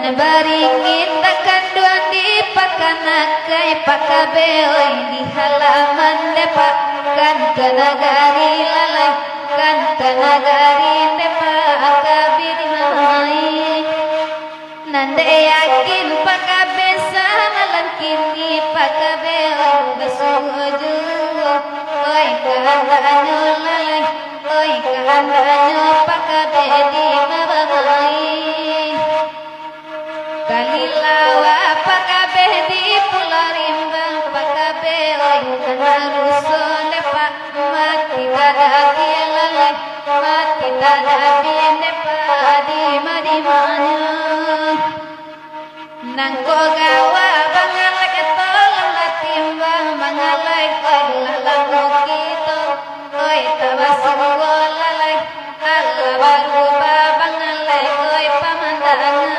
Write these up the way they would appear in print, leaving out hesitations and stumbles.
baringin takkan dua di pakanakai pakabeoi di halaman depak kan kenagari lalai kan kenagari depak kabiri mai nande yakin pakabesa nalan kini pakabeoi besuju oi kahandanyo lalai oi kahandanyo pakabedi mabamai kalilawa pakabeh di pulau rimbang pakabeh oi kanaruso nepak mati tadapi lalai mati tadapi nepak di madimanya nangko gawa bangalek tolong latimbang bangalek oi lalang kita oi tabasugo lalai Allah baru bangalek oi pamandangan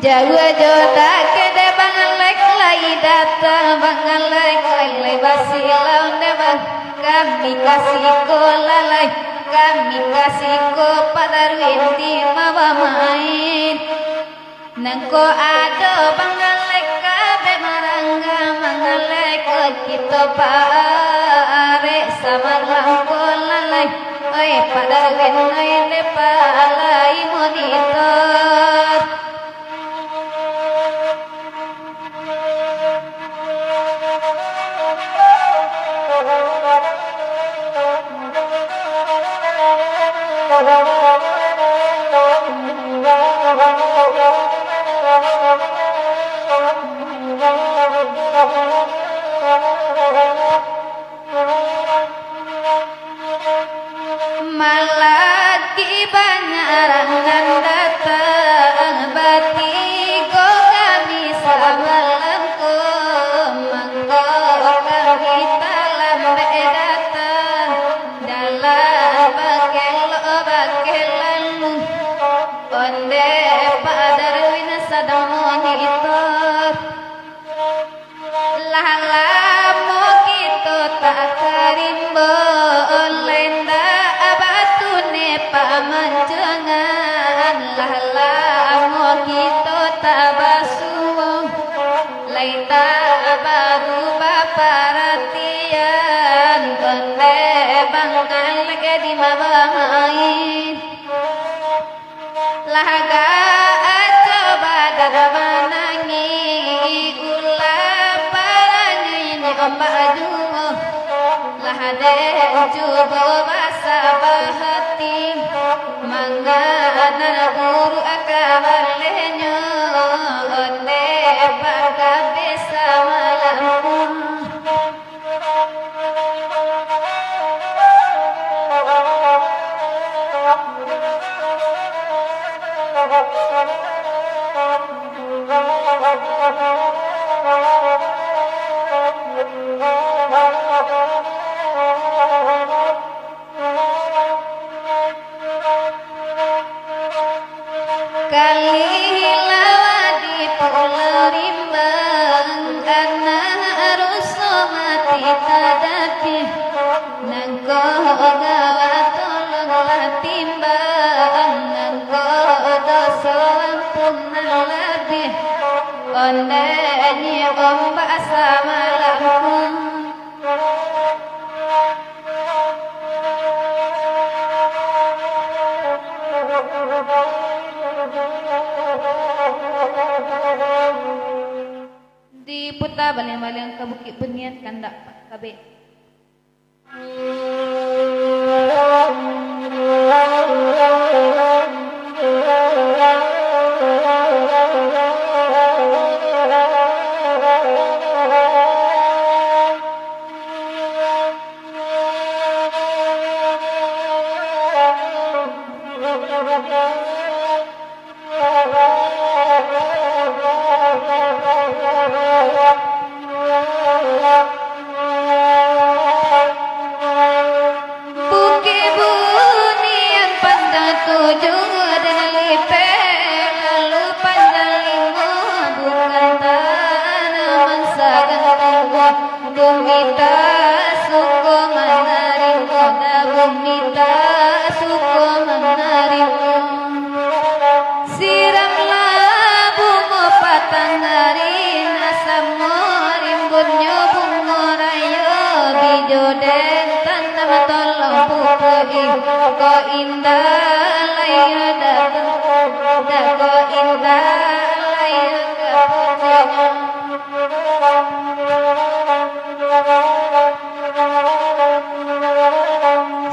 Jawa joda kede bangalek lagi datang bangalek lagi basilau nebang kami kasih ko lalai kami kasih ko padarwin di mabamain nangko ado bangalek kabe marangga bangalek kita pare sama langko lalai oi padarwin oi nepalai monitor malaki banyak rangan datang batigo kami samalamku mangko kita lambe datang dalam bakelanmu onde padarwin sadang monitor lahalamu kita tak karimbo lenda abatune pamanjangan lahalamu kita tabasuo laita baru baparatian onde bangal di mabamain laga coba daramanangi ulah parani ni ombaju lahade jubo basa bahati mangana guru akabalenyo onde pakabesa malamu Kalilawa di pulau rimbang karena harus mati tadapi nangko gawa tolonglah timbang nangko dosa ampun lebih onde nyi ombak sama lampung di puta baleng-baleng ke Bukit Benian kandak kabe ko indah laya datang ko indah laya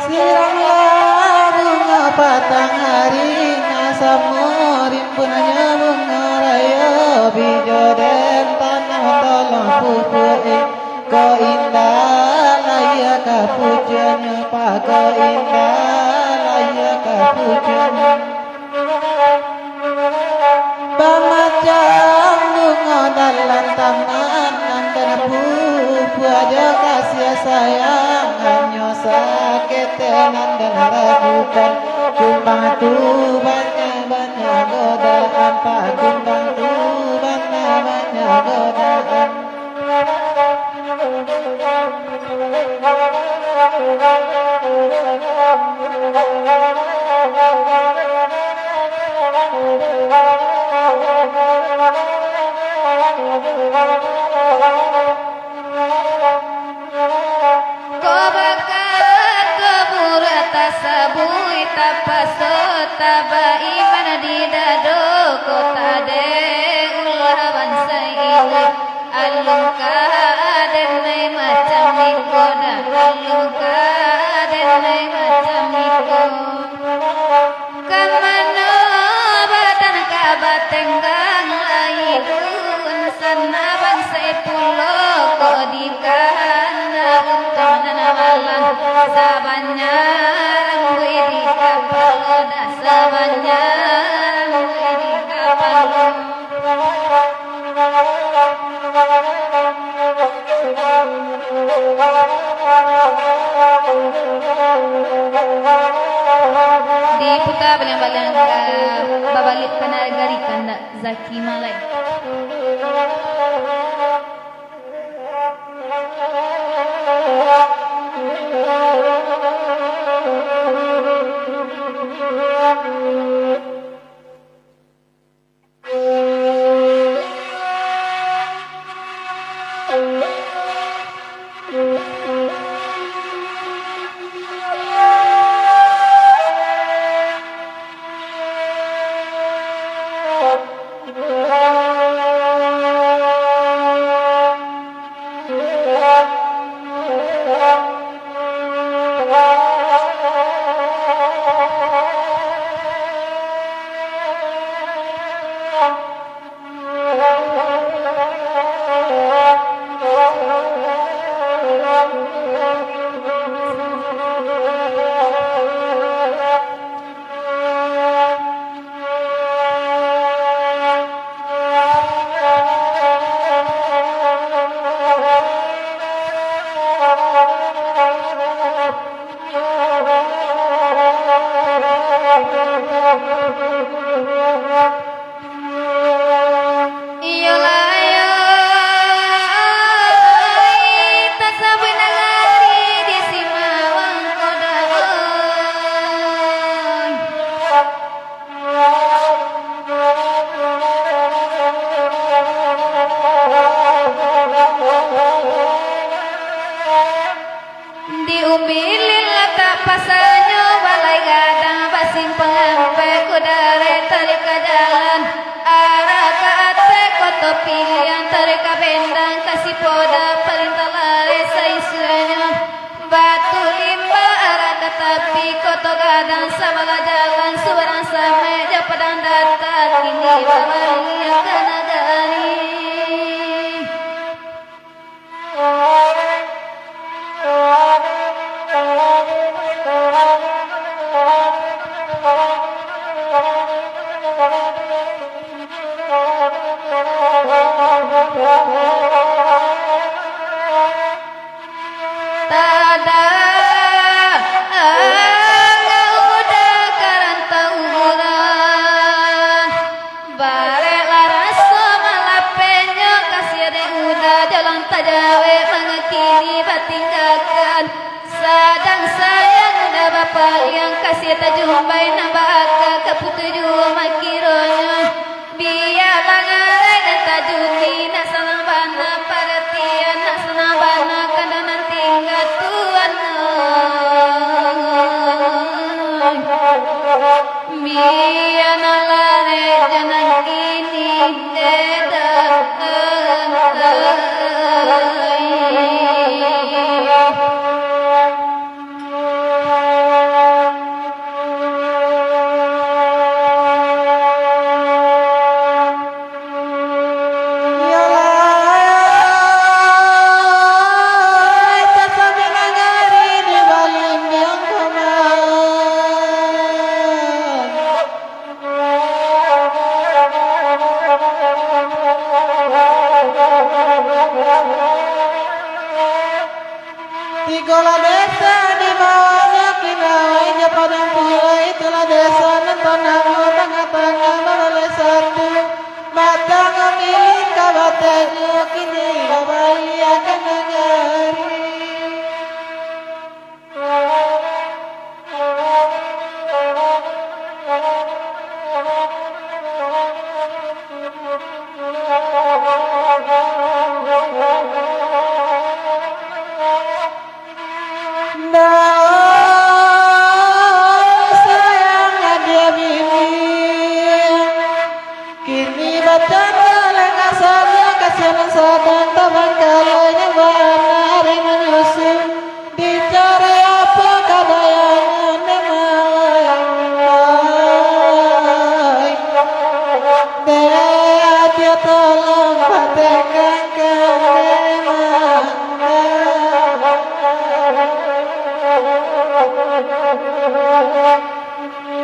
siranglah bunga patang hari nasamurin punanya bunga raya bijoden tanah tolong pupui ko indah laya kapujanya pak ko indah laya kapujanya pamacang bunga dalam taman nandana pupu aja kasih sayang hanya sakit nandana ragukan kumbang tu banyak godaan pak kumbang tu banyak godaan sabui tapaso tabai mana di dado kota de ulah bangsa ini alungka denai macam nikoda alungka denai macam niko kamano badan kabatenggang laidun sana bangsa pulo kodikan untuk nanawalan sabanya sabanya di kapal di puta balang-balang babalik ka nagari kanda Zaki Malay pasanyo balai gadang basing pengampe kudare tarik ke jalan arah ke ate koto pilihan tarik ke bendang kasih poda perintah lari saisunya batu limba arah ke tapi koto gadang sabala jalan suara sameja padang datar kini bawahnya ke nagari tada udah karantau bulan bare laras malapenyo kasih ada udah jalan tajawe mengekini batinggakan sadang sayang udah bapak yang kasih tajumbai nabaka keputuju makironya biar langarai dan tajuki nasanang bana perhatian nasanang bana kandanan tinggal tuan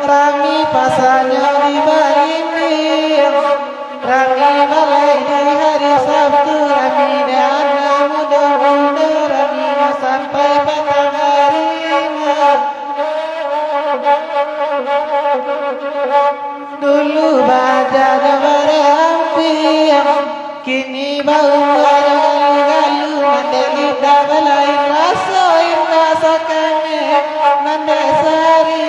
Rami pasanya di Barinding, Rami balai di hari Sabtu, Rami dana muda-muda, Rami sampai petang harinya. Dulu baja beramping, kini bau galu-galu, mandeli balai rasoin rasa kami, mandasari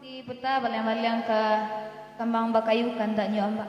di peta balang-balang ke kembang bakayu kan tak nyomba.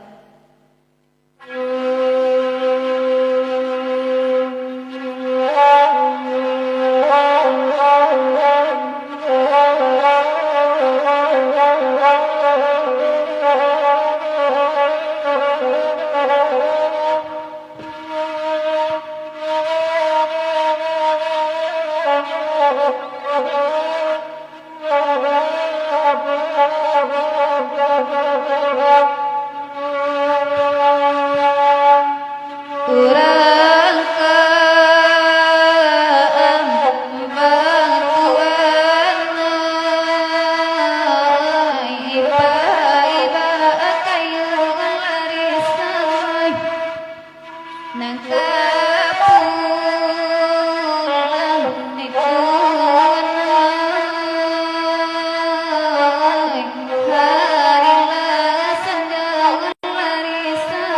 Kurang keambantuan iba-iba kayu larisai nang kapulang ikuan harilah sandang larisai.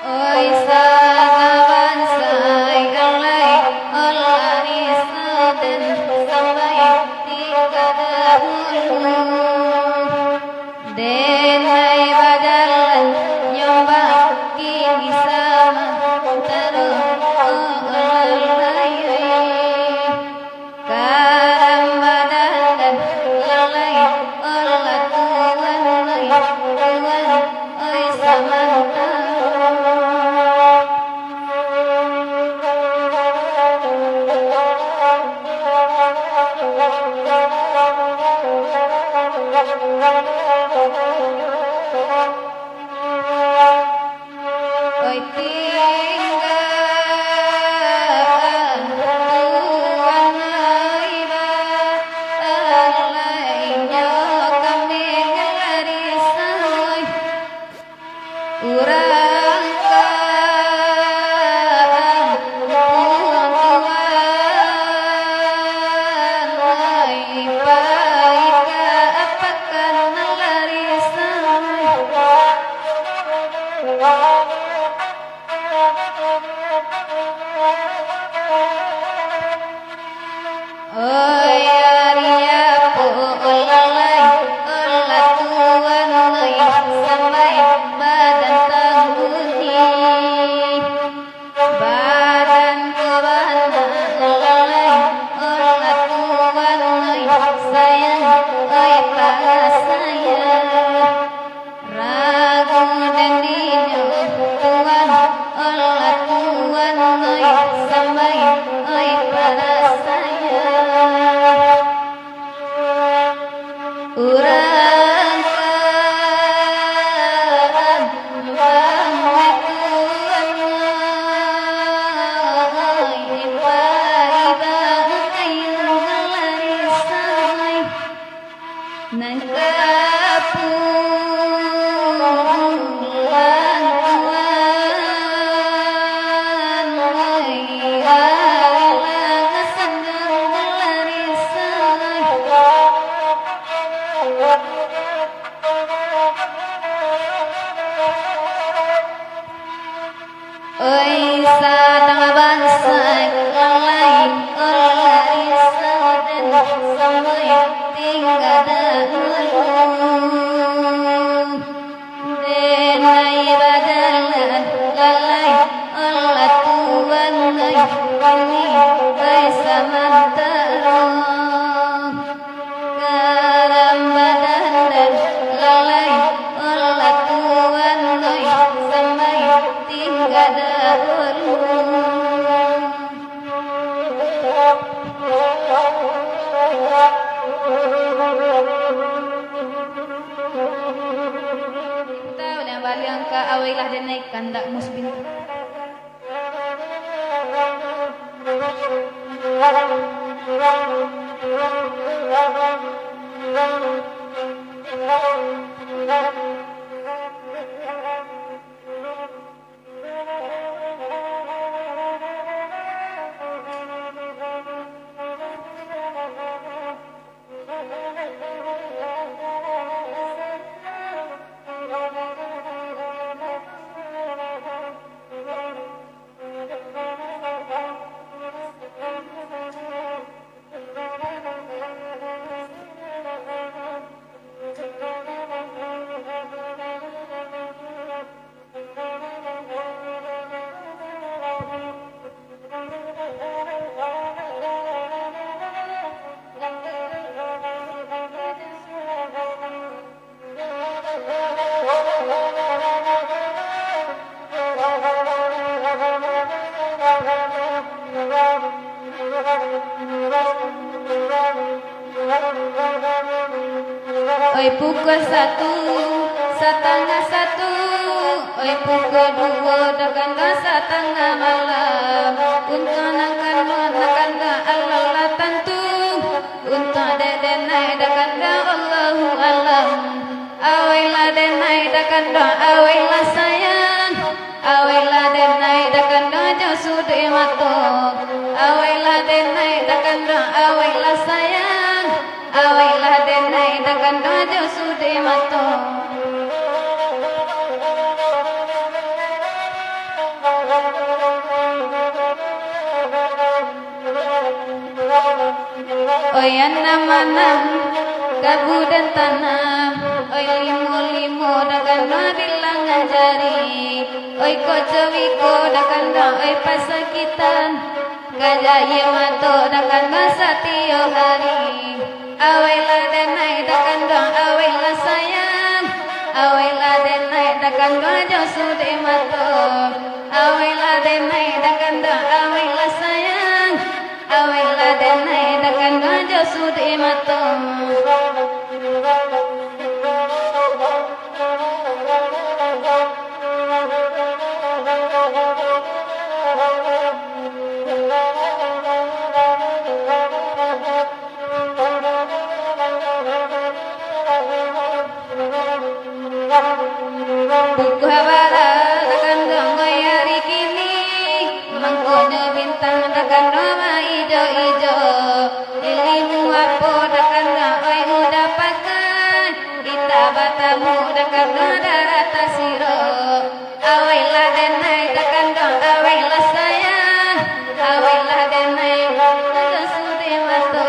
Oi sagawan sayanglai olani saden sampai tiga dahulu denai badalan nyoba kini sama terus olai karam badalan lalai olah tuan oi samanta. Oi tinggal tuan iba alainya kami ngelarisai urang tuan iba ika apakan ngelarisai. Oi Arya pulalai olah tuan sampai badan tangguni badan kebana lalai olah tuan sayang oi pas sayang ragu dan dino tuan olah tuan sampai oi pas sayang urang keambantuan iba-iba kayu larisai nang kapulang tuan harilah sandang larisai. Oi sadang bangsa lalai olari saden sampai tiga dahulu ka awailah denai kandak musbin. Oi pukul 1, setengah 1. Oi pukul 2, dakanda setengah malam. Untuk nakanda Allah tentu. Untuk denai dakanda Allahu alam. Awailah denai dakanda awailah sayang. Awailah denai dakanda jasude mato. Awailah denai dakanda awailah sayang. Awailah denai dakanda jasude mato. Oi anam-anam gabu dan tanam. Oi limo-limo dakanda bilangan jari. Oi kocowiko dakanda oi pasakitan. Gajah mato dakanda satio hari. Awailah denai dakanda awailah sayang. Awailah denai dakanda jasude mato. Awailah denai dakanda awailah sayang. Awailah denai dakanda jasude mato. Buku habara dakanda ngoyari kini. Mangkono bintang dakanda ma ijo-ijo. Ilimu apo dakanda oi udah pakai. Ita batamu dakanda darata siro. Awailah denai dakanda awailah sayang. Awailah denai jasude mato.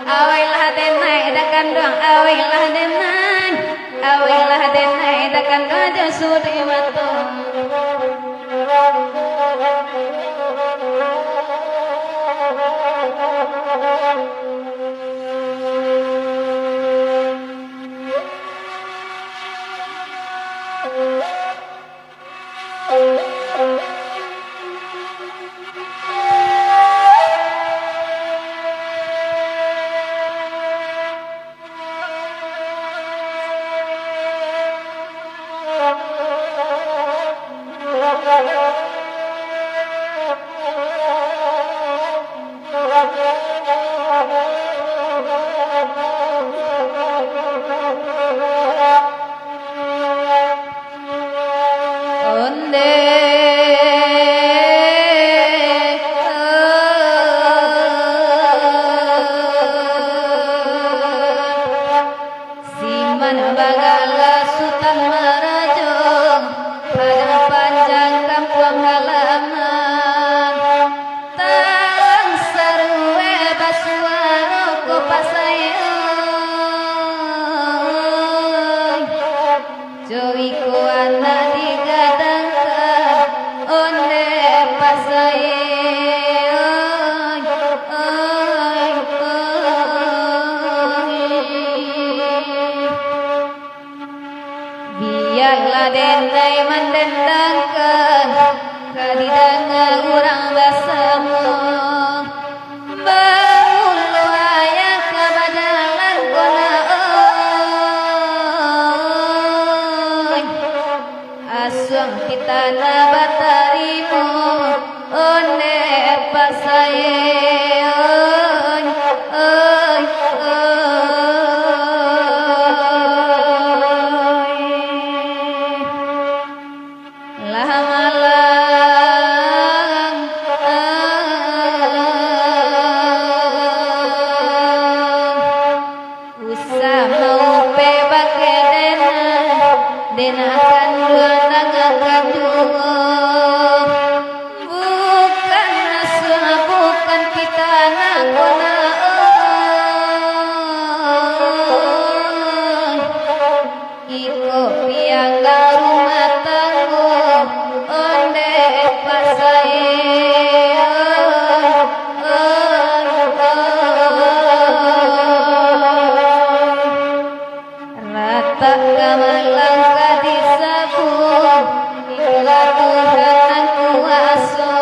Awailah denai dakanda awailah denai. Awailah denai dakanda jasude mato. denai mendendangkan kadidanga urang basamu bangulu ayak kabadalan kona oi pitana batarimu onde pasaye oi lahamalang usah mau pebake dena kan akan bukan nasuna bukan kita nakona iko piangga rumah tanggo onde pasaye rata kamalang kadisabun itulah Tuhan kuasa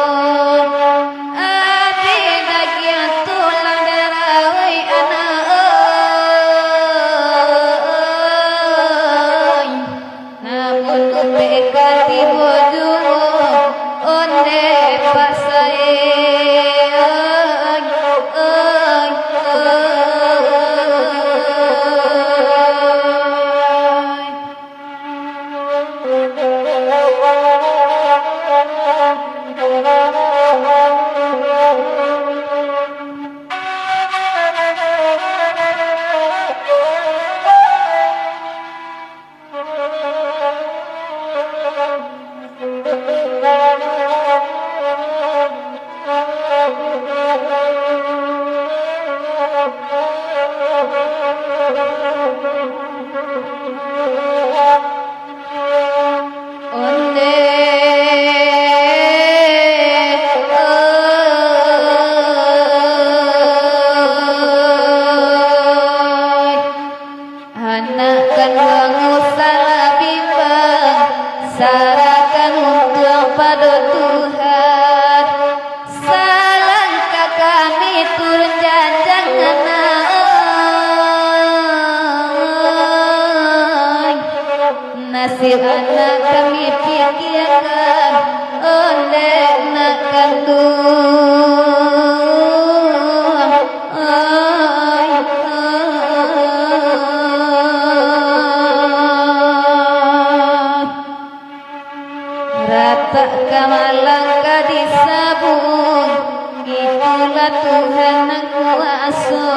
adi dagian tulang darawai anak namun upe kati bojumu onde pasaye Anakan mengusara bimbang sarakan untuk pada Tuhan salangkah kami turun janjang anak nasib anak kami pikirkan onde nak kandung rata kamalang kadisabun itulah Tuhan yang kuasa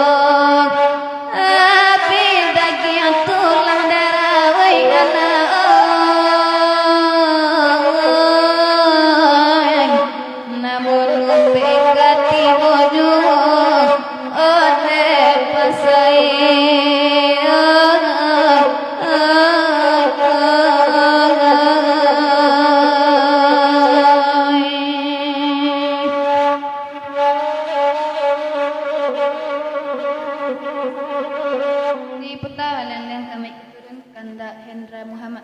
api daging tulang darawai anak namun upe kati bojumu onde pasaye di putaran yang kami turun Kanda Hendra Muhammad.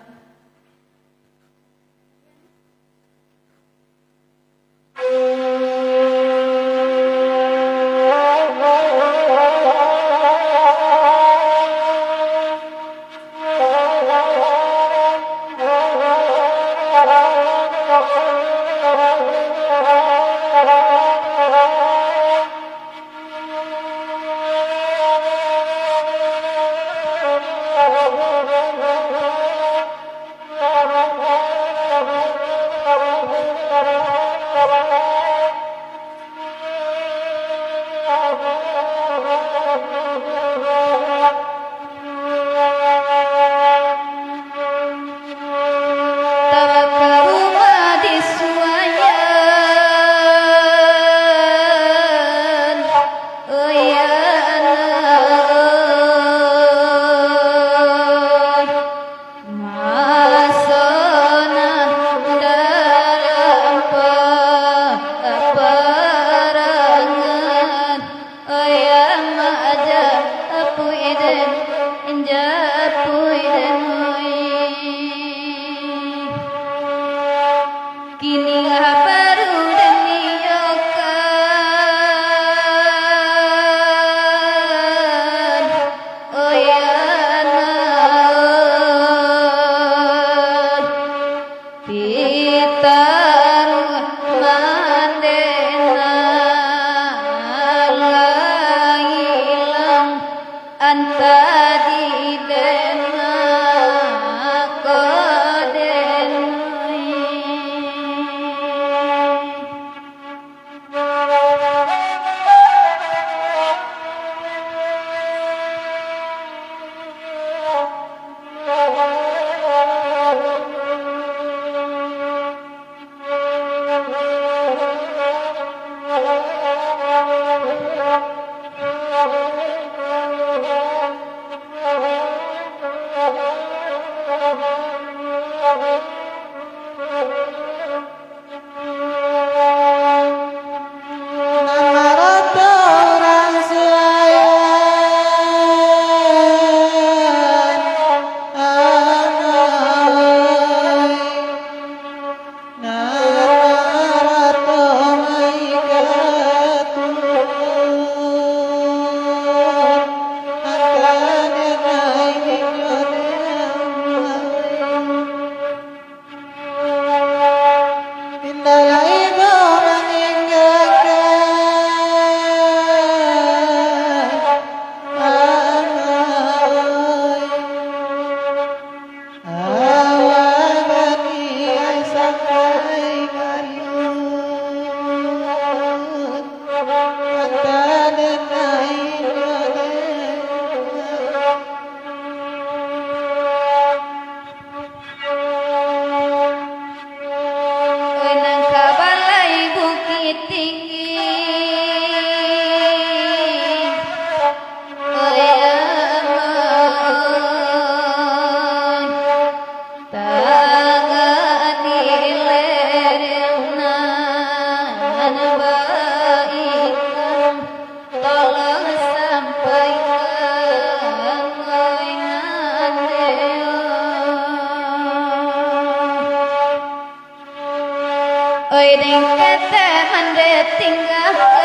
oi ding kete mande tinggalkan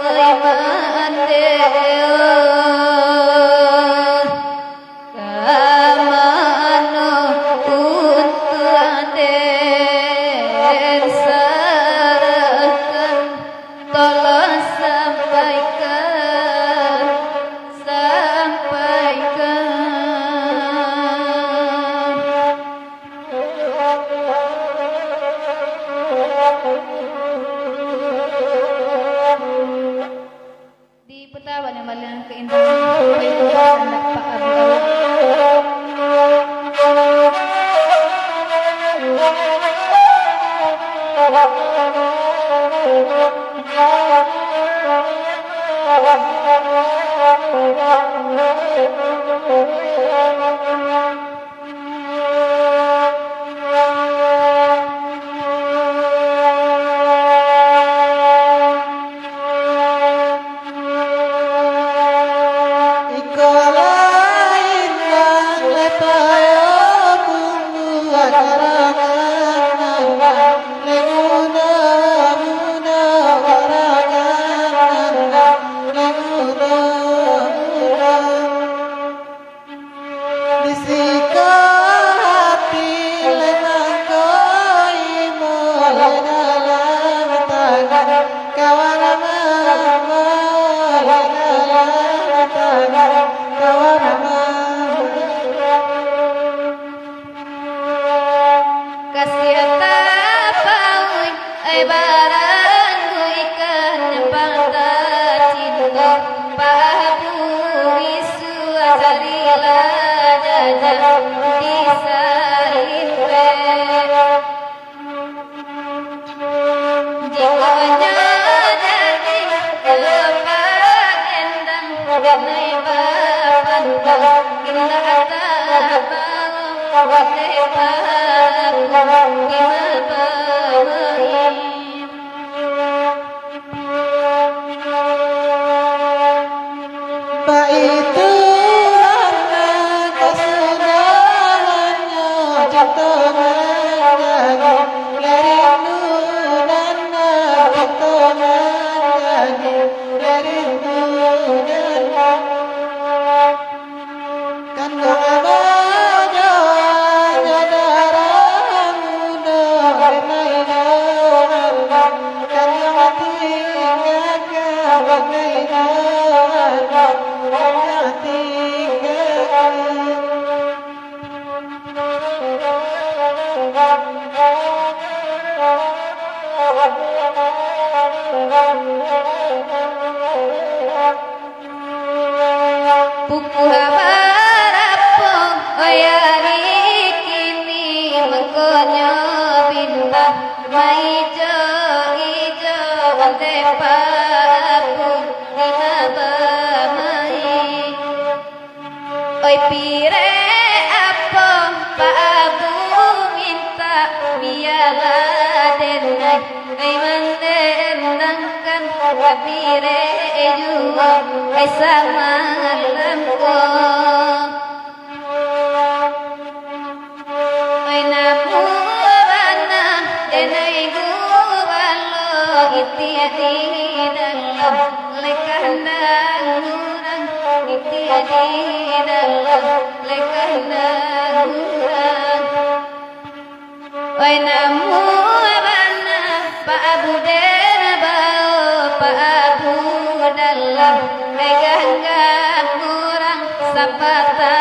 oi mande kamano untuk aden sarahkan tolong sampaikan di petawan yang malang keindahan anak Pak Abi Puku habarapong oyari kini mengkonyo bintang maijo ijo ante papu dinabamai oi pire apa pabu minta biala denai ai mandendangkan pire juga ai sama lemko ai namu bana denai gubalo iti dalam lekandang urang iti dalam lekandang urang ai namu bana pa abu dalam meganggang orang sapata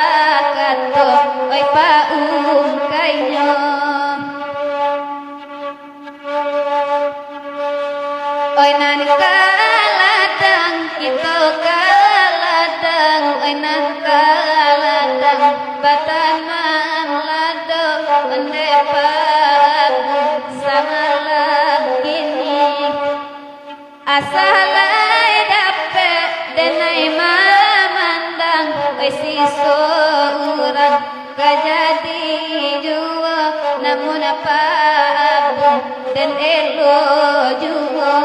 kato oi paung kainyo oi nan kaladang itu kaladang oi nan kaladang batan lado mendepat samalah gini asalai dapet denai mamandang oi siso urang kajadi jua namun apa abu dan elo jua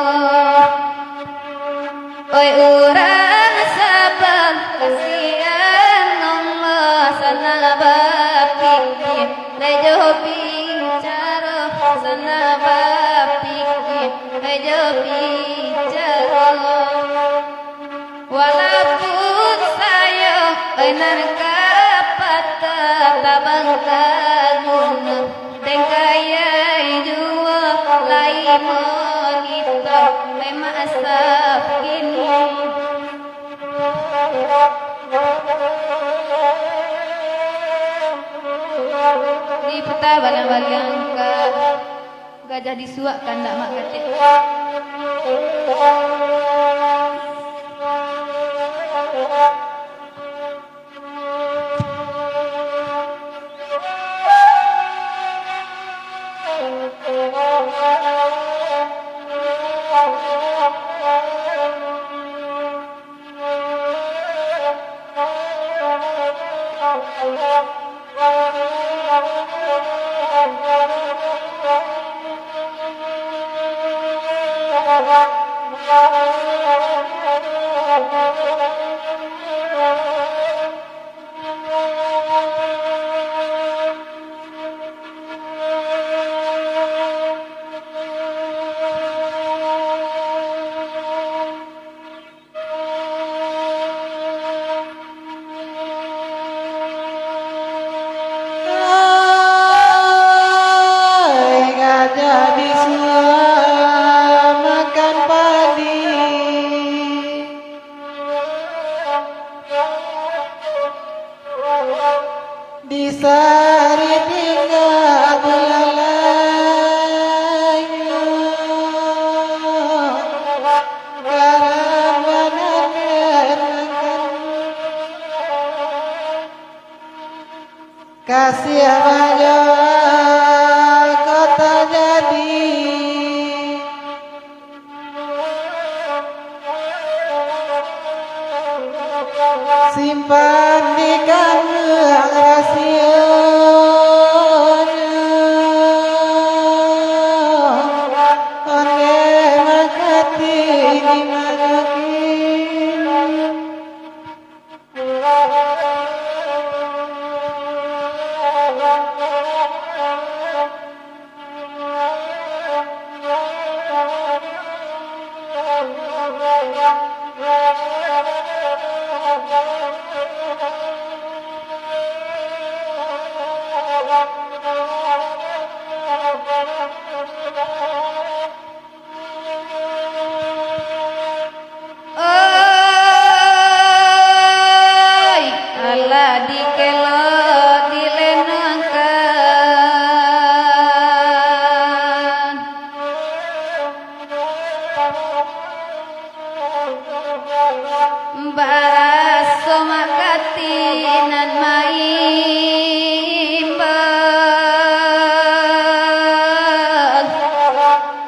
oi urang sabar kasihan Allah sana bapikir benar kapat tabang kagun dengkaya jua lai monitor memang asap kini di peta balang-balang gajah disuak kan tak mak kata gajah disuap makan padi di sari tinggal belalainya karawanan menangkan kasih aja kota jadi simpan di kandang rahasianya onde makati di manukin oi ala dikelo dilenangkan baraso makati nan maimbang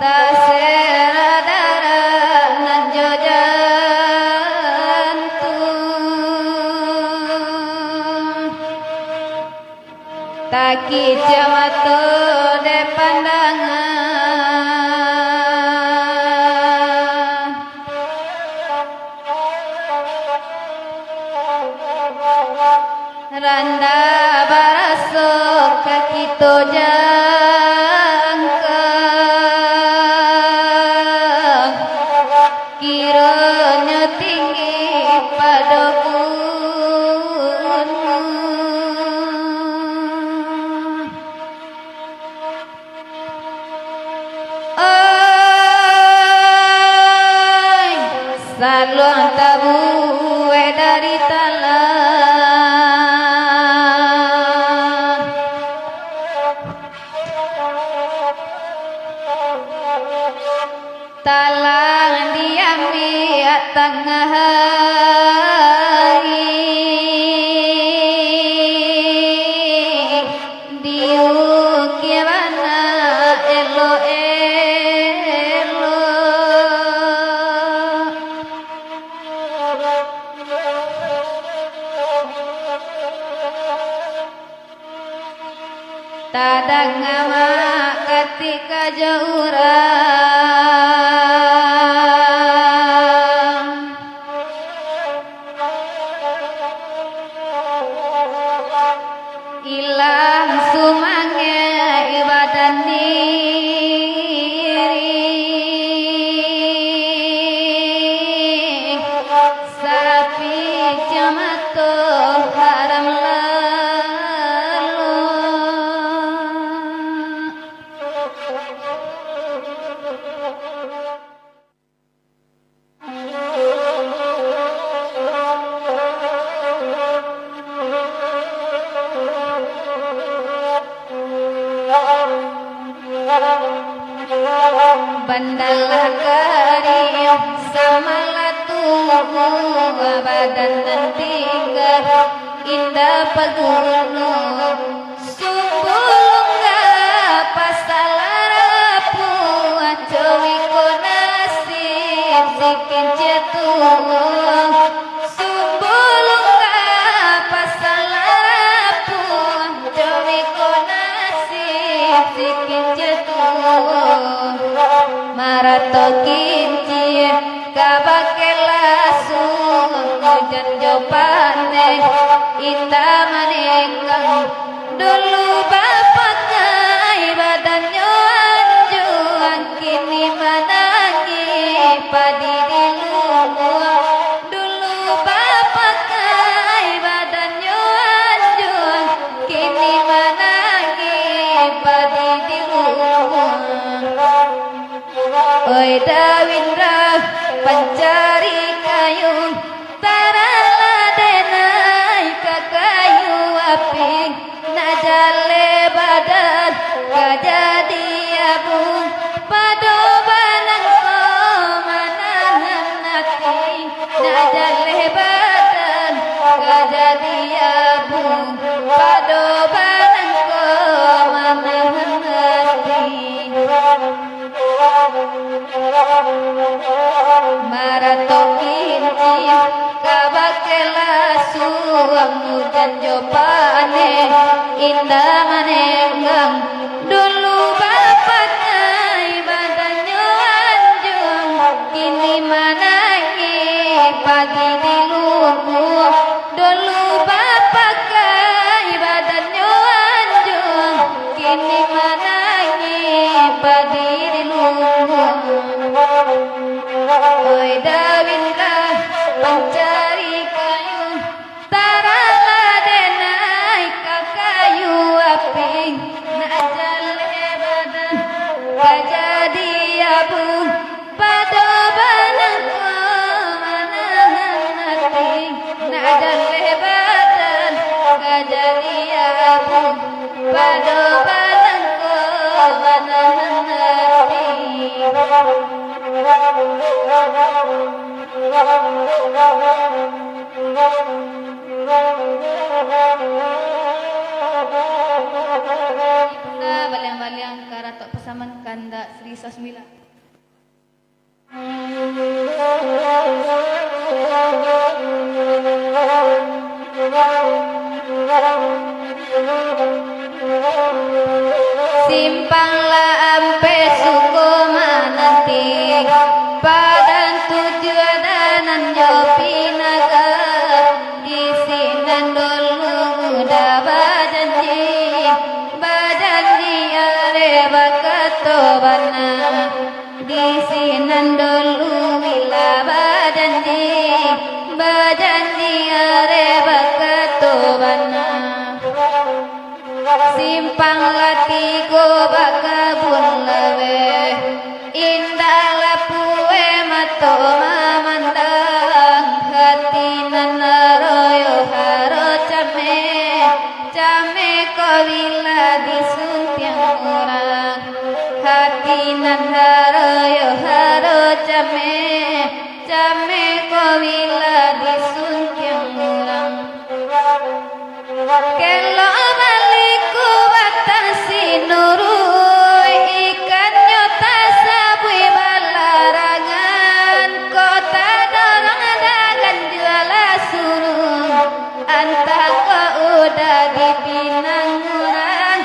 tasera darah nan jojantung taki jamato de pandangan randa baraso kakito jangka kiranya tinggi pada gunung oi saluang tabu dari talang talang diambil tengah hari diukirana elo-elo tadang ngama ketika jauran ilang sumangnya ibadah diri sapi jamato pandalah kari samalatu badan tinggal indah pegunung subulunga pasalapu ajowi konasib sikin jatuh subulunga pasalapu ajowi konasib sikin jatuh marato kinci kabakela hujan jopane indah manekang dulu bapaknya badannya anjuan kini menangi padi di luar dulu bapaknya badannya anjuan kini menangi padi di luar oi dawindra pencari kayu taraladenai kakayu api najale badan kajadi abu padobanan ko manahan nati najale badan kajadi abu padobanan ko manahan nati maratokin kabakela suang hujan jopane indah manenggang dulu bapaknya badannya anjung kini manangi pagi di lumpur dulu bapaknya badannya anjung kini manangi pagi di lumpur oi dawindra pencari kayu taraladenai kakayu api najale badan kajadi abu padobanan ko manahan hati najale badan kajadi abu padobanan ko manahan hati Baliang-baliang karatok pesaman kanda Sri Sosmila simpanglah ampe suku mananti padan tujuan danan jopinaga isinan dulu udah bajanji areba ketobana isinan dulu wila bajanji areba ketobana simpang latigo bakabun lawe indah lapue mato mamandang hati nanaroyo haro came kawila disuntiang orang hati nanaroyo haro came kawila disuntiang orang kelo baliku batasi nurui ikan nyota sabui balarangan kota dorong dagan juala suruh antah ko udah dipinang murah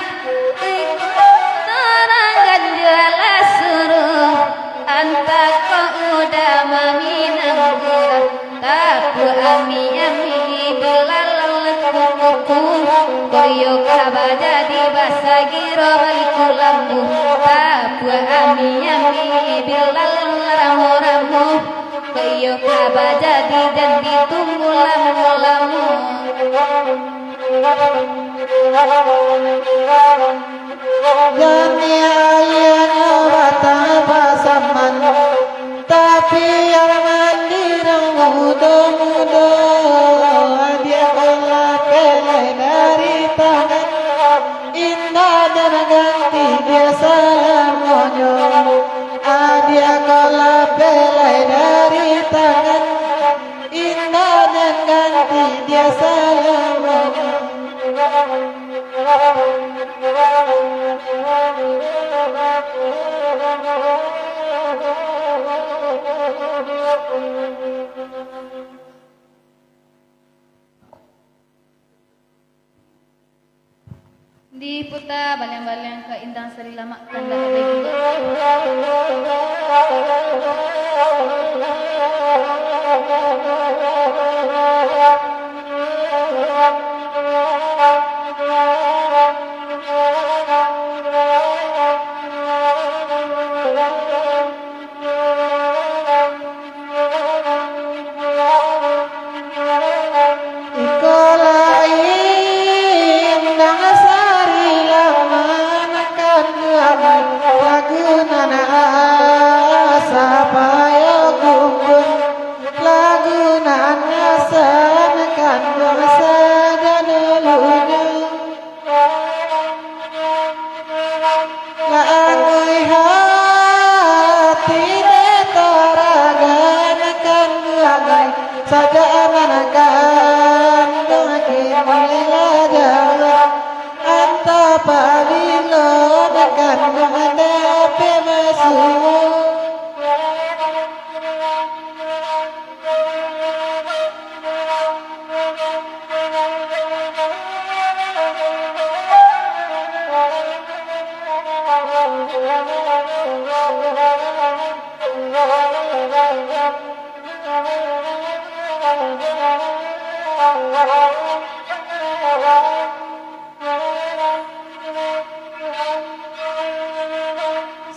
dorangan juala suruh antah ko udah maminang murah tapu ami belalal kuku koyo kaba jadi basagiro baliku lambu tapu ami belalal ramu koyo kaba jadi dan ditunggu lamu Jami ayana wata pasaman tapi yang mandirang muda-muda dia olah pele dari tangan indah dan ganti biasa monyo ganti dia selamanya. Diputar balang-balang ke Indang Seri Lama Kanda bagi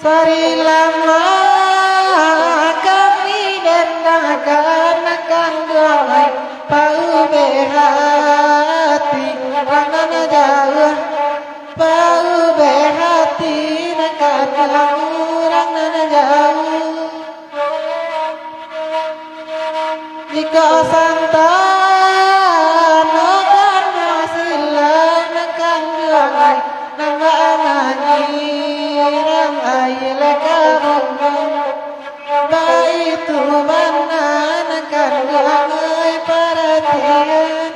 Sari lama kami dendakan akan damai pau berhati rangan jauh pau berhati akan rangan jauh jika santan akan hasilan akan damai nama anani ram aile karungan baitu manan kan ngai perhatian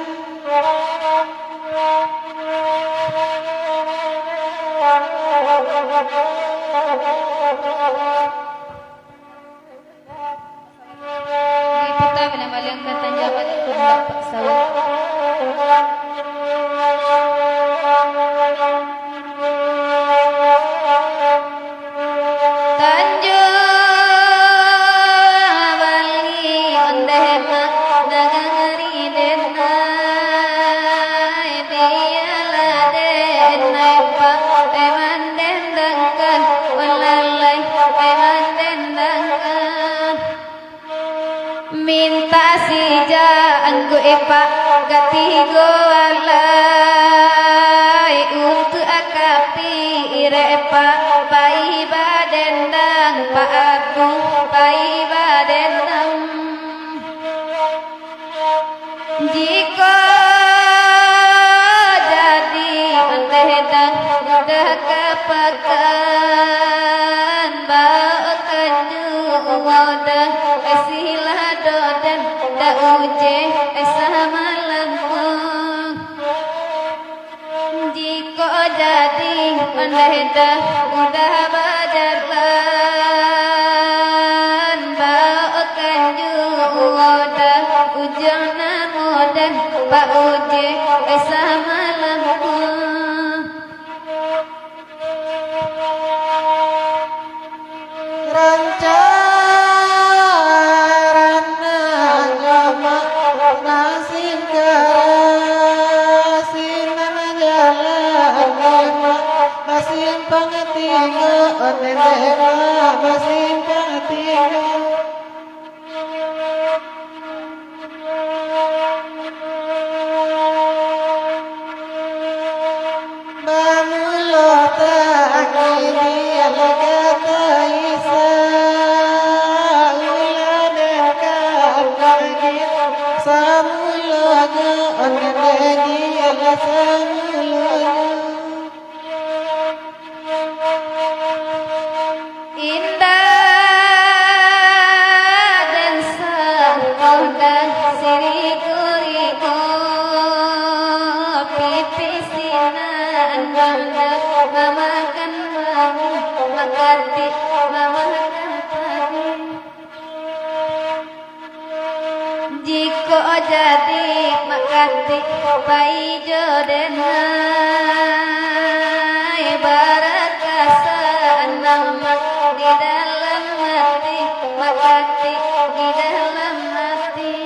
diputar balang-balang ke Tanjung balik ke Bapak Sawit. Minta sija anggo epa gatigo alai untuk akapi irepa pai badendang pa aku pai badendang jika jadi antedang udah kepekan bakan juwadang esilah dodan da uje sama lampung jika jadi antedang udah badarlan bakan juwadang ujana modan ba uje sama lampung rancaran agama nasin karasin jalan masin pangatiga onenera masin pangatiga bamulota akini alagata isa uladeka lagi samulaga onenegi ala samulaga indah dan sang dan siri makati paijo denai barakasa nama di dalam hati makati di dalam hati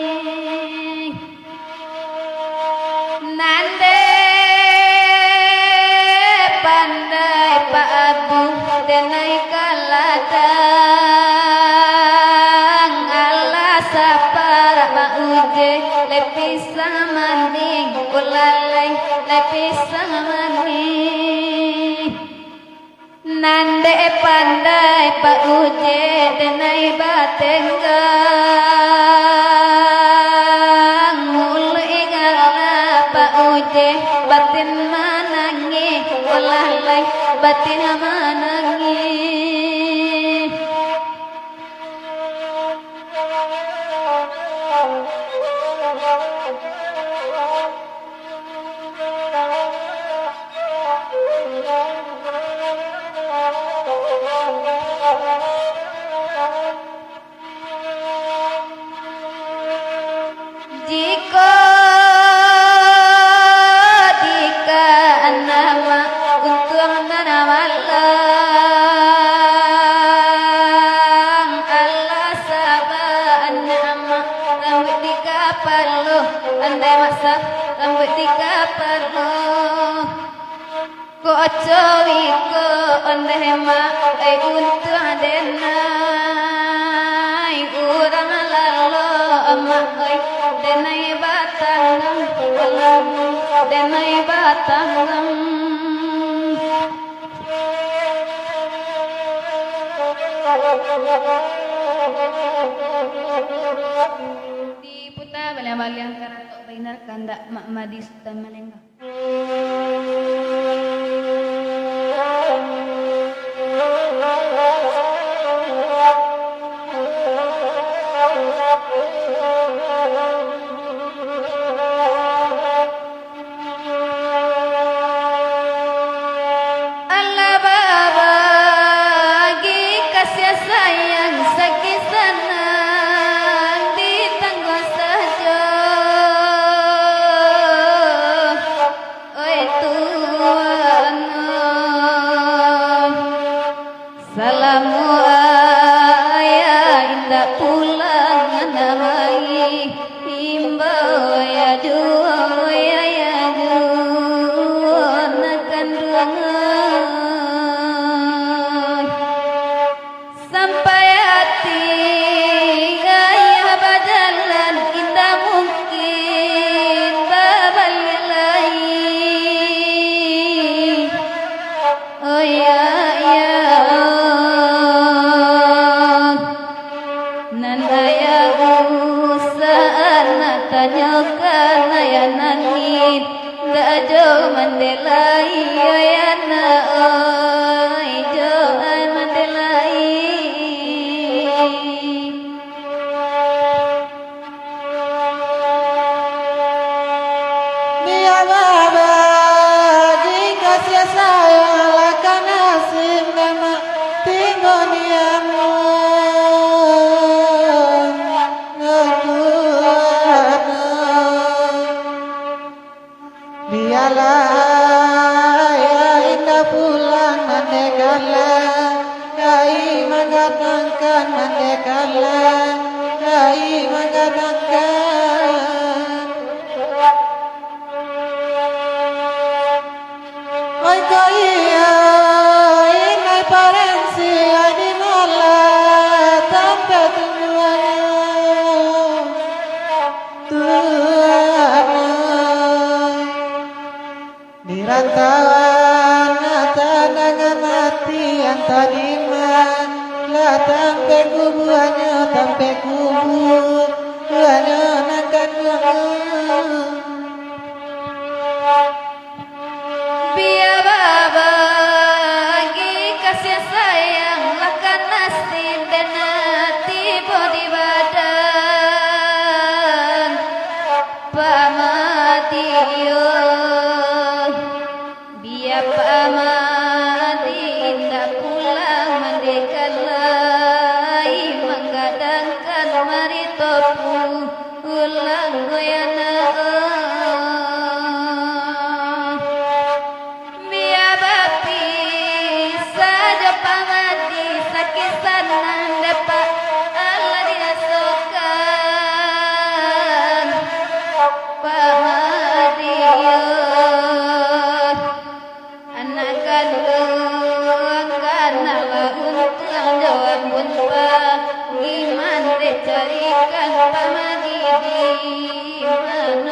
nande pandai Pak Abu denai kaladang Allah sapara mauje lepisa maning ulalai lepisa maning nande pandai Pak Uje denai batenggang muli ngala Pak Uje batin manangi ulalai batin manangi jika nama untung nanawalang Allah sabaan nama rambut di kapal lo andai masak rambut di kapal lo ko cowi ko andai ma untung denai urang lalo emak denai batang denai batang di puta baliang-baliang karatok bainar kandak mak madis dan malengga salamu ayah indah pulang namai himbau ya juo ya juo nakan duangan sampai hati ayah bajalan indah mungkin balik lagi oh ya tanyakan ayah nangit dajo mandelai ayana oi jo mandelai Dia baba jika sia sayang lakan nasib nama tinggal niamu biarlah ya indah pulang mandekala kai mengatakan mandekala kai mengatakan oi koi inai parensi di malah tanpa Dirantauan tangan mati yang tadiman lah tampe kubuannya tampe kubu hanya nakan biar bagi kasih sayang lakan nasib dan hati bodi badan pamatiyo biar pamati indah pulang mandekan lai menggadangkan mari topu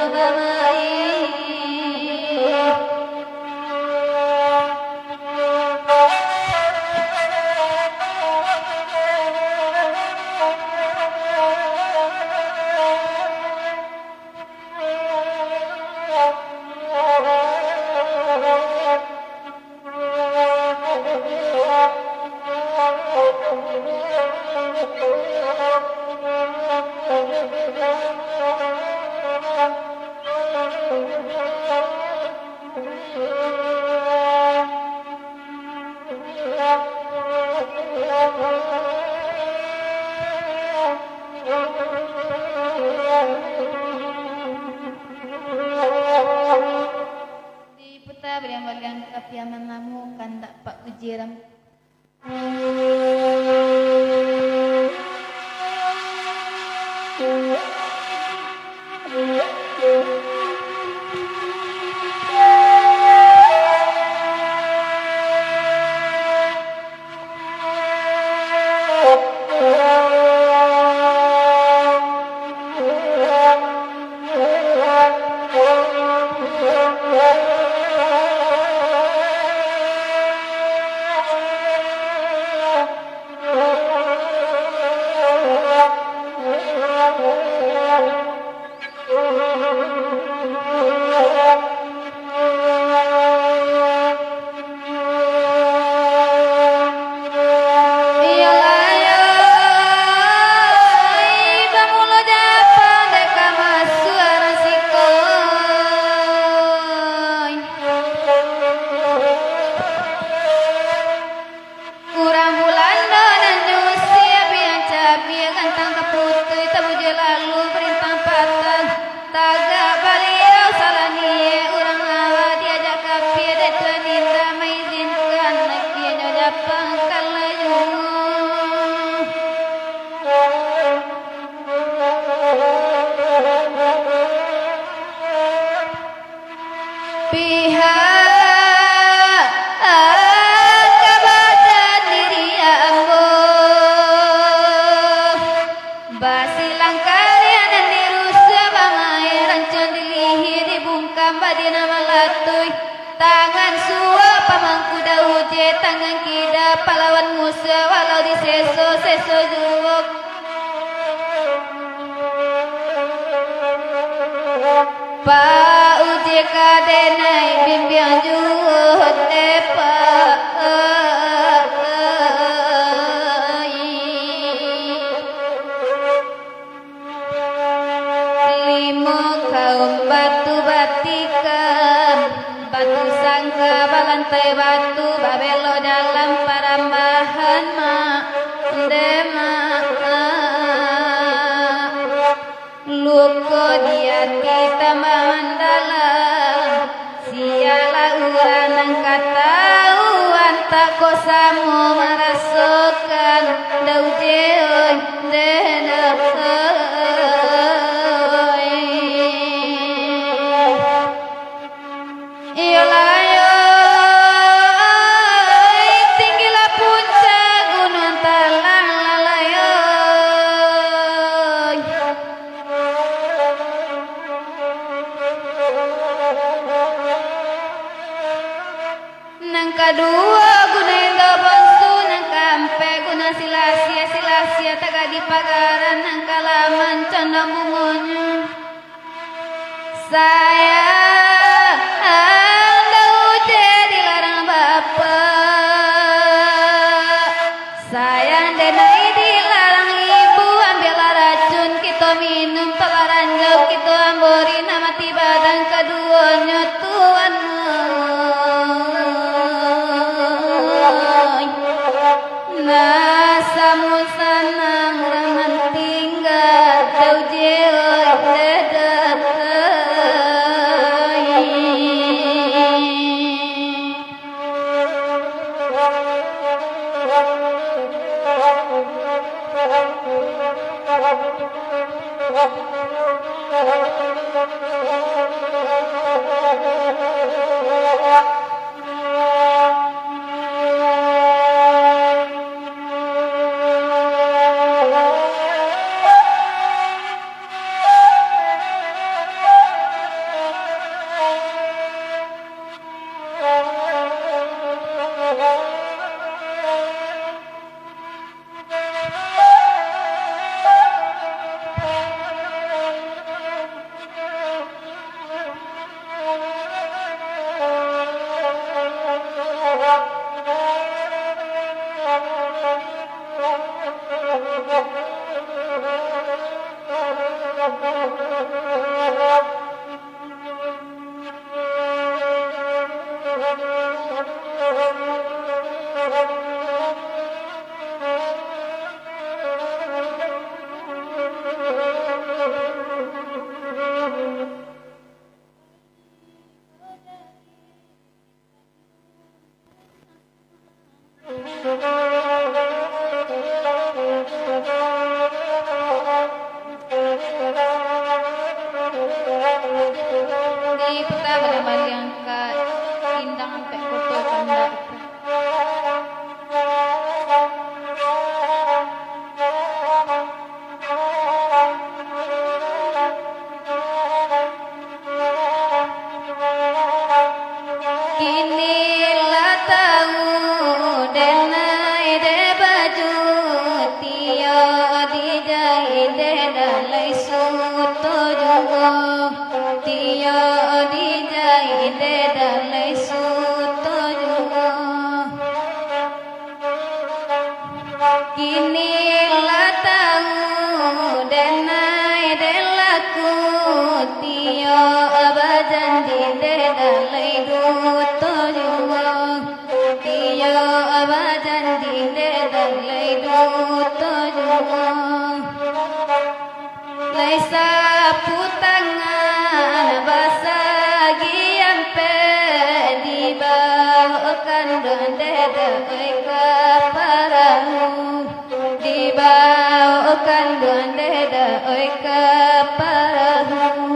bamai di puta beriang-beriang kapiaman namu kandak pak ujiram pihak kebaca diri ambo basilang karya dan dirusa bamai rancon dilihi dibungkam badina malatuy tangan suwa pamangku dauje tangan kida pahlawan musuh walau diseso seso juwok pa uje kadenai bimbiang juhut depa limo kaum batu batikan batu sangka balantai batu babelo dalam parambahan ma dema luko dia kita mandalam siala uranang katauan tak kosamu merasakan dauje oi dena iolayo tinggilah puncak gunung talang lalayo nang kadua guna endo bangsu nang kampe guna silasia taga di pagaran nang kalaman condong bungonya saya dauje dilarang bapak sayang denai dilarang ibu ambil racun kita minum telaran jauh kita ambori nama tiba dan keduanya tuan nasamu sanang rangan tinggal dauje oi dedet dalai du to juwa tiyo abajan dinde dalai du to juwa laisa putangan basagian pediba kan donde oi kaparahu diba kan donde oi kaparahu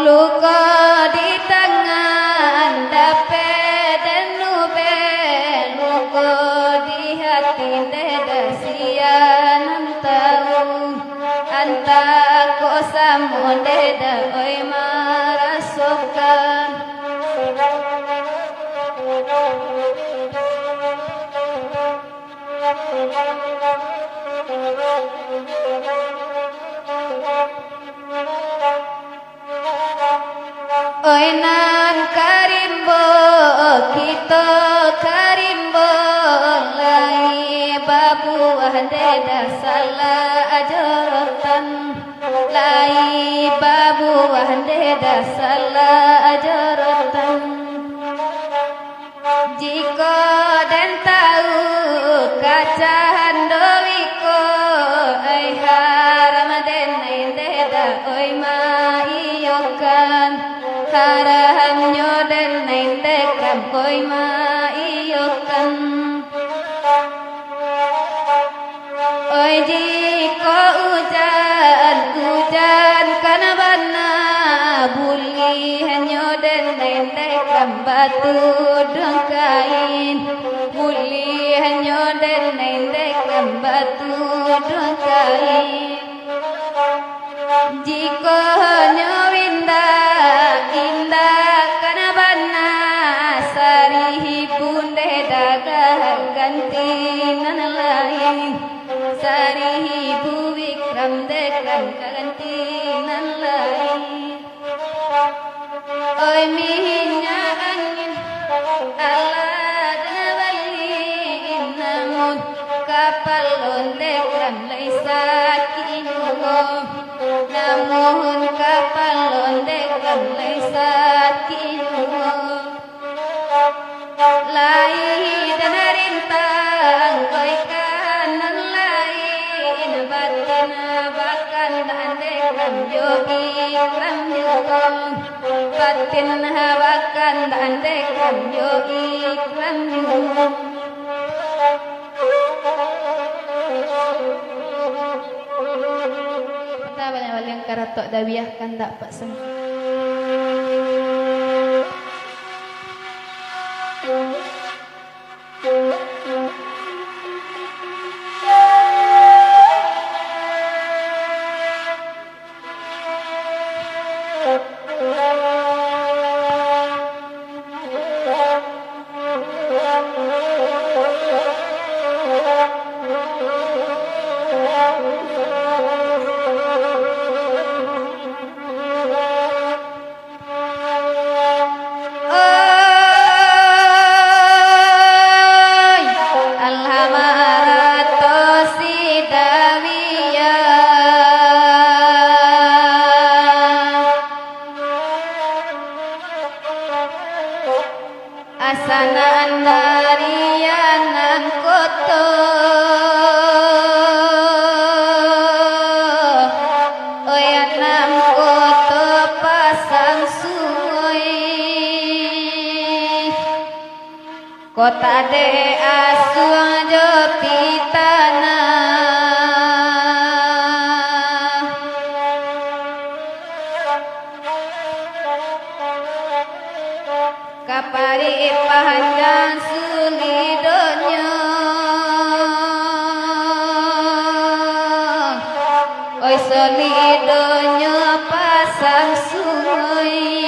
luka di tangan dapat dan nube luka di hati deda sianan tahu anta ko samu deda oi marasukan oi nan karimbo kita karimbo lai babu deda salah ajorotan lai babu deda salah ajorotan jika dan tahu kacahan doliko ai haram den deda oi maiyokan haram nyoden dekam oi maiyokan oi jika hujan kana bana buli nyoden dekam batu dong kain buli nyoden dekam batu dong kain jika nyowinda indah kana bana sari bunde daga ganti nan lain sari bu vikram dekam ganti nan lain oi mihinya angin Allah janabali namun kapal ondekam laisa kinugo namun kapal ondekam laisa kinugo lai dan rintang oi kanan lain batin bakan andekam yogi ram yogong batin hawakan andekam yogi ram yogong kita banyak karatok dawiah kan dapat semua asanan darianan koto oyanam koto pasang sungai kota de asuang jopi tanah kapari panjang sulidonya oi sulidonya pasang sungai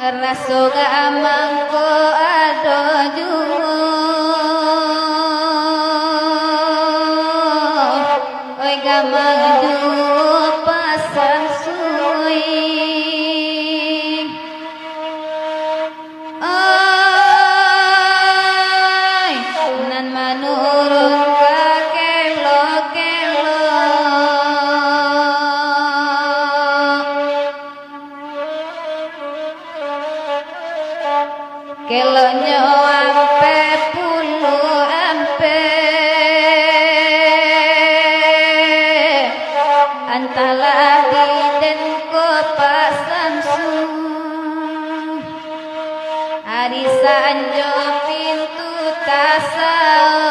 Rasoga amangko ado jungo oi gamang jungo pasang sui oi nan manurun ka kelo kelonyo ampe pulu ampe antala diden ko pasamsu ari sanjo pintu tasao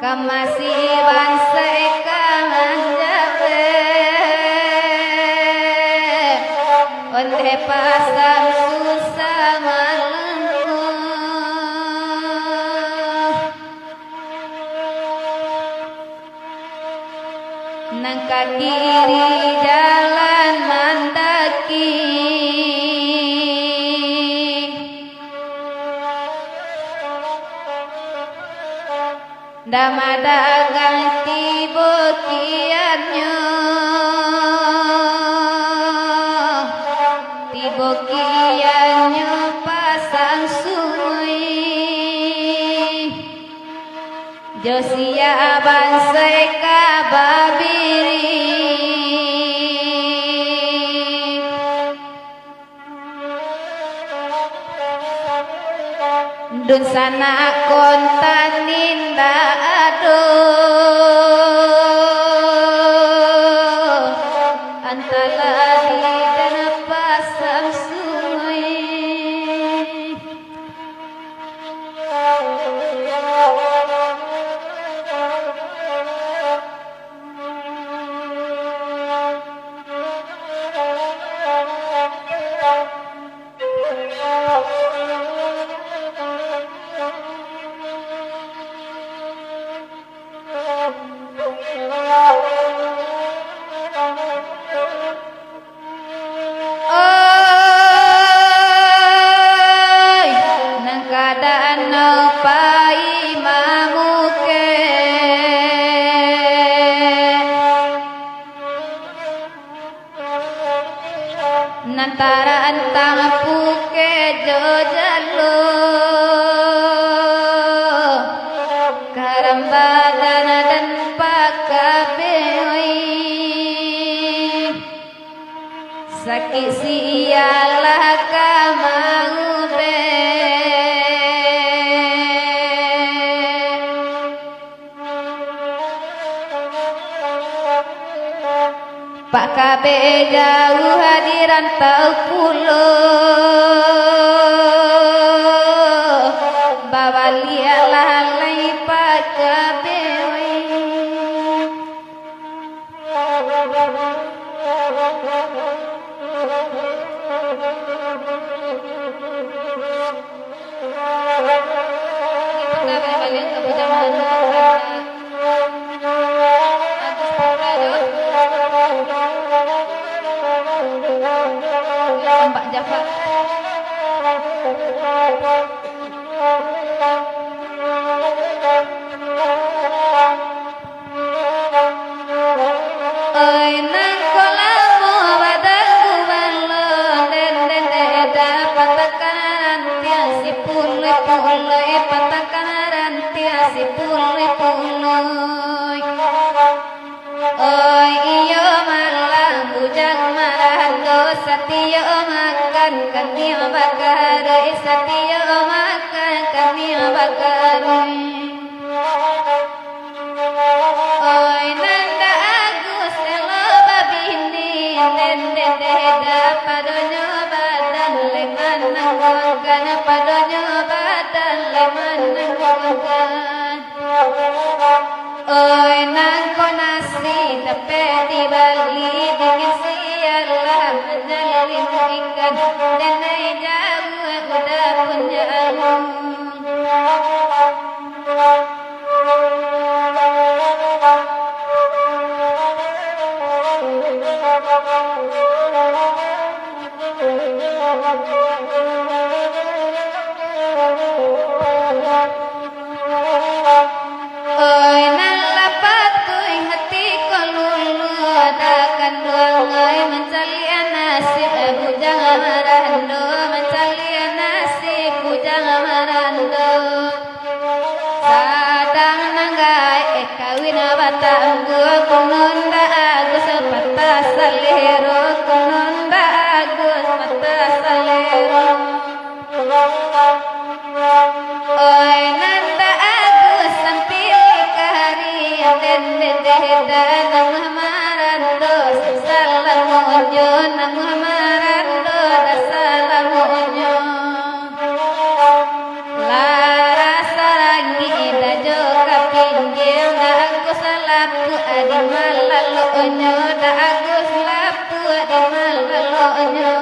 kamasi bansai kangan jabe onde pasang susah malengku nang kiri jalan mandaki damadagang tibo kianyo pasang sui Josia bansai kababiri dun sana kontaninda aduh antala di dan pasang sui oi nang kadaan no pai mamuke nantara antang puke jojalo karambadan dan pakabeoi sakit sialah kamangube Pak kabe jauh hadiran tau pulo bawa lialah lai pak kabe Mbak Jafar oi nang kolamo badaku balon den patakaran tiasi puloi patakaran tiasi puloi oi iyo malang bujang marando satyo makan kanio bakar satyo makan kanio bakar oi nanda agus elo babini den padonyo badan leman nangkan padonyo badan leman nangkan oi nang konasi tepe di Bali dingin sialah menjalin ikan dan jauh udah punya alung kawin batanggu kununda agus mata salero kununda agus mata salero oi nanda agus sampil kahari den nang marando salamonyo nang marando salamonyo lara sarangi dajo kapinggir da agus lapu adi malalonyo da agus lapu adi malalonyo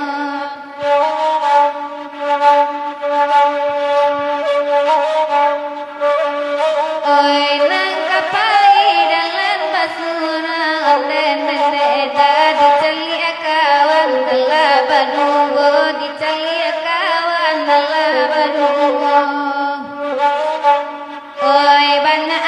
oi nang kapai dalam basura oleh dadi celia kawan telah banunggo di celia kawan telah banunggo oi bana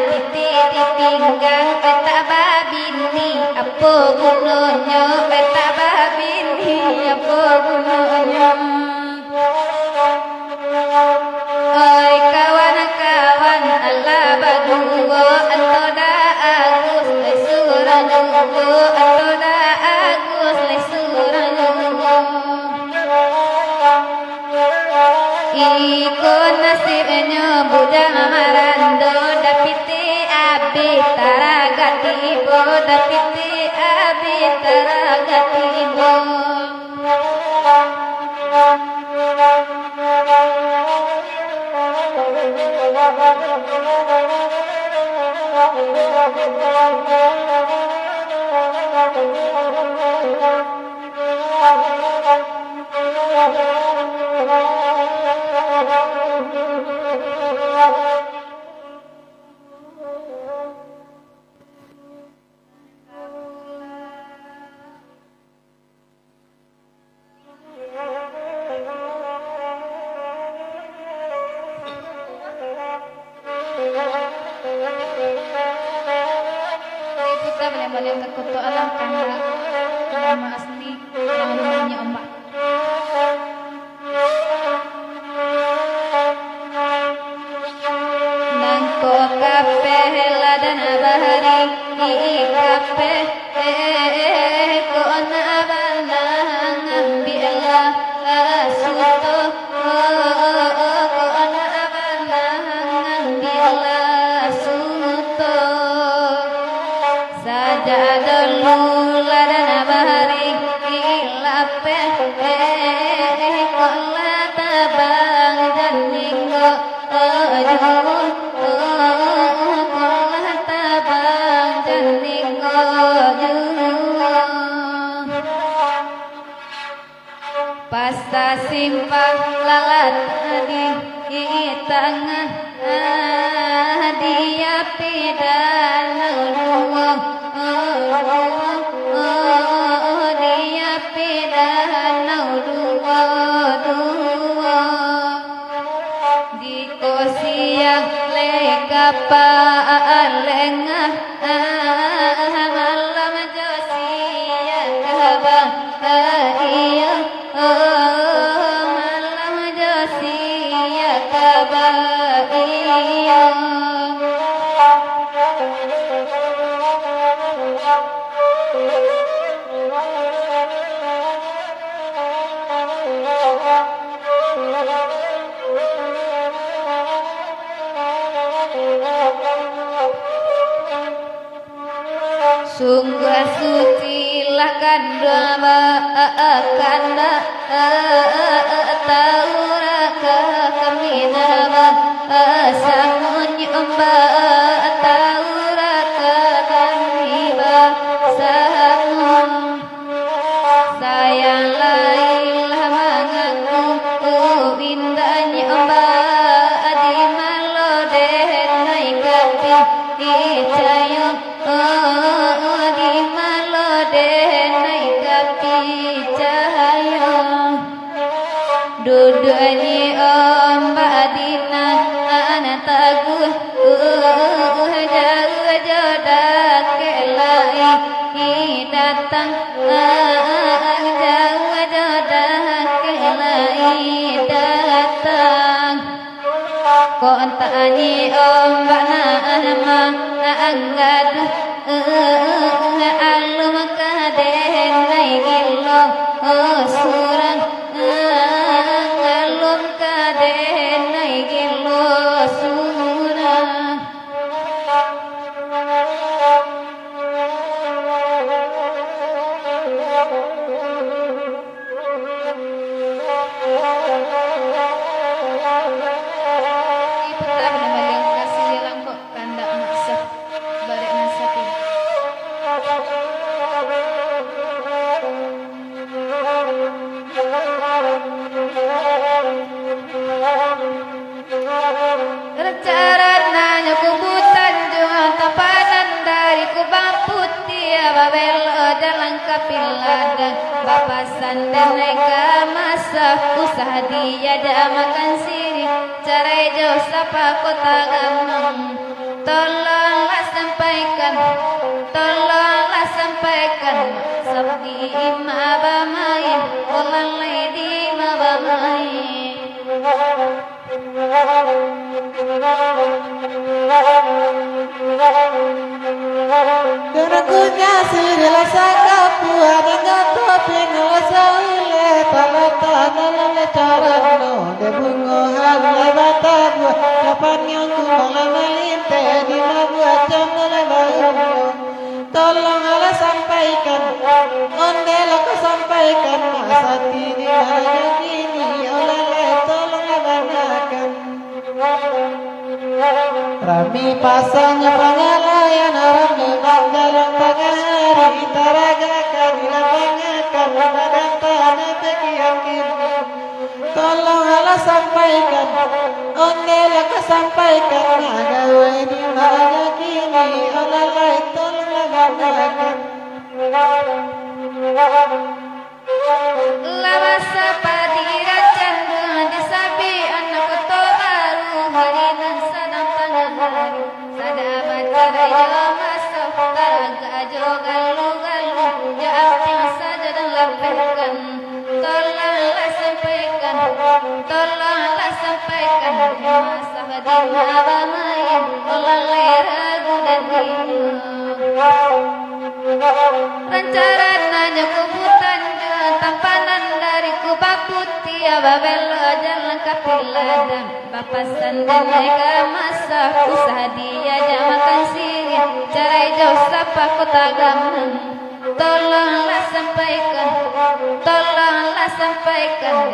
piti ditinggang peta babini apa gunanya peta babini apa gunanya oi kawan-kawan Allah badunggo antoda agus lesuranunggo antoda agus lesuranunggo iko nasibnya budang marando dapiti abi taragatibo dapiti abi taragatibo kita boleh kekoto alam karena nama asli namanya ombak nangko kape ladan bahari kape ko nabana ngambilah suto ko nabana ngambilah suto sajadul ladan bahari ilape kola tabang janingo ajun kola tabang janingo pasta simpang lalat di tengah dia pidana dia pidana di kosiang lekapa lengah malam josia kabah iya malam josia kabah iya sungguh suci lah kandama kanda taura kami nama samunya mbak taura kami samun sayang lailah mengaku indahnya mbak di malode naik kapi icayo di malode naik kapi cahaya duduknya ombak dina anak taguh jauh jodoh kelai datang jauh jodoh kelai datang kontangi ombak nama anggadu alum kaden naigilo surang alum kaden naigilo surang Rencananya kubutan juga tapanan dari kubang putih Babel dalam kapiladang bapasan dan neka masa usaha dia makan siri carai jauh sapa kota gamang tolonglah sampaikan sabdi mabamain ulang di mabamain Darakunya sirila sakapua dengan topi nasa ule talata dalale carano de bungo halle batagua kapan yang kumala malinte di mabua candale baru tolonglah sampaikan ondela kau sampaikan masati di hari ini oleh tolonglah banakan Rami pasangnya pangalayan Rami manggalang pangari taragakan ilapangakan badan tanah pekiyakin tolonglah sampaikan ondela kau sampaikan magawe di mana kini oleh tolonglah banakan Lawasa padiran candung disabi anak koto baru harinan sadang panahari sadabat karaya masuk taraga jogal galu jaapin saja dan lapehkan tolonglah sampaikan masa hadina bamain olalai ragu dan hiu Rencananya kubutan tampanan dari kubah putih Babel jalan kapiladang bapasan dan mega masa usaha dia makan siri carai jauh sapa kota gamang tolonglah sampaikan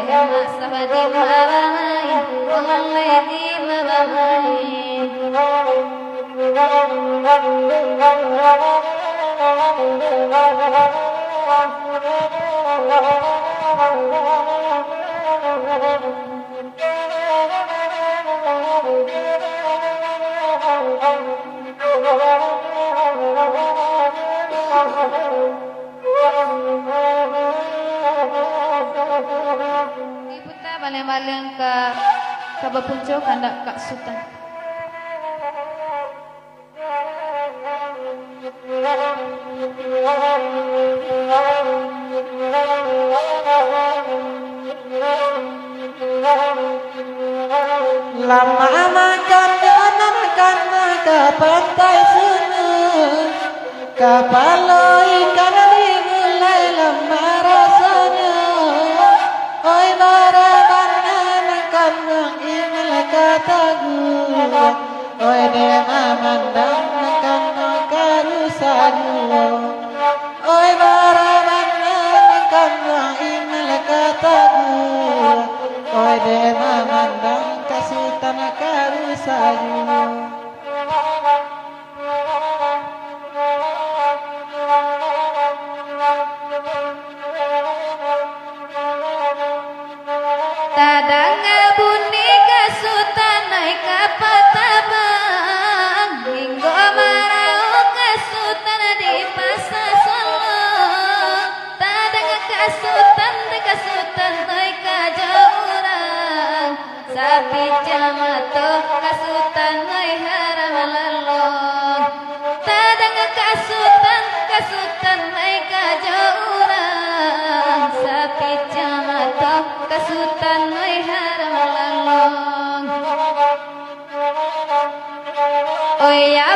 masa di mabamain oleh di mabamain Iputa balik-balik ke Kabapunco kandak Kak Sultan. Lama makan ke pantai sunung kapalo ikan dimulai lama rasanya oi barabana makan imal kata gua oi dema mandang makan karusadu oi barabana makan imal kata gua oi dema mandang kasutan karusadu Tadanga bunyi kasutan naik kapal tabang Minggu marau kasutan di pasar Solo Tadanga kasutan naik kajauran Sapi jamato kasutan naik haram lalong Tadanga kasutan naik kajauran Sapi jamato kasutan naik haram lalong Oh ya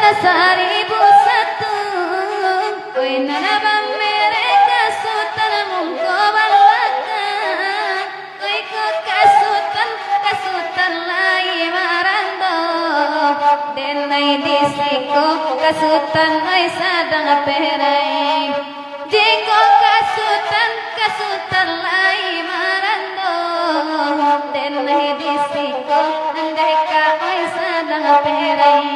1001 oi nanabam mereka sultan mungko balwakan oi ko kasutan lai marando denai disiko kasutan oi sadang perai jiko kasutan lai marando denai disiko andeka oi sadang perai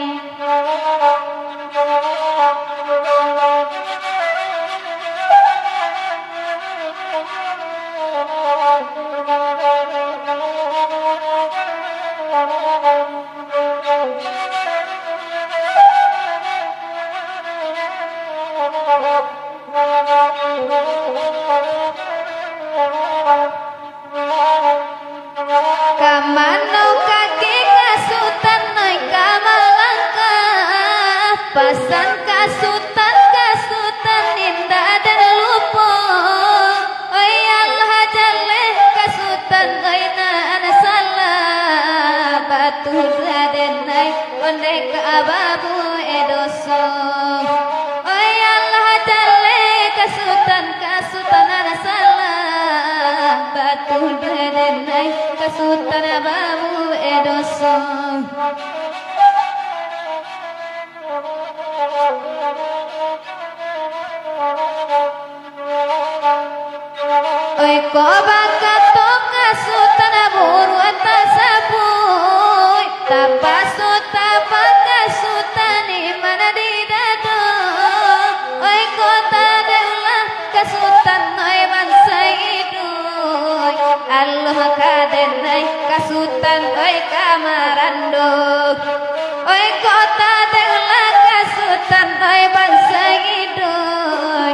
Kamano kaki kasutan noi kamalangka pasan kasutan indah dan lupa oi Allah jale kasutan oi na salah batu raden nai onde ka ababu edoso oi Allah jale kasutan na salah batu raden nai kasutan ababu edoso oi ko bakato kasutan buru atasapuy tapasuta pakasutan mana di dado oi kota deula kasutan noi bangsa iduy Allah kadenai kasutan oi kamarando oi kota deula kasutan oi bangsa iduy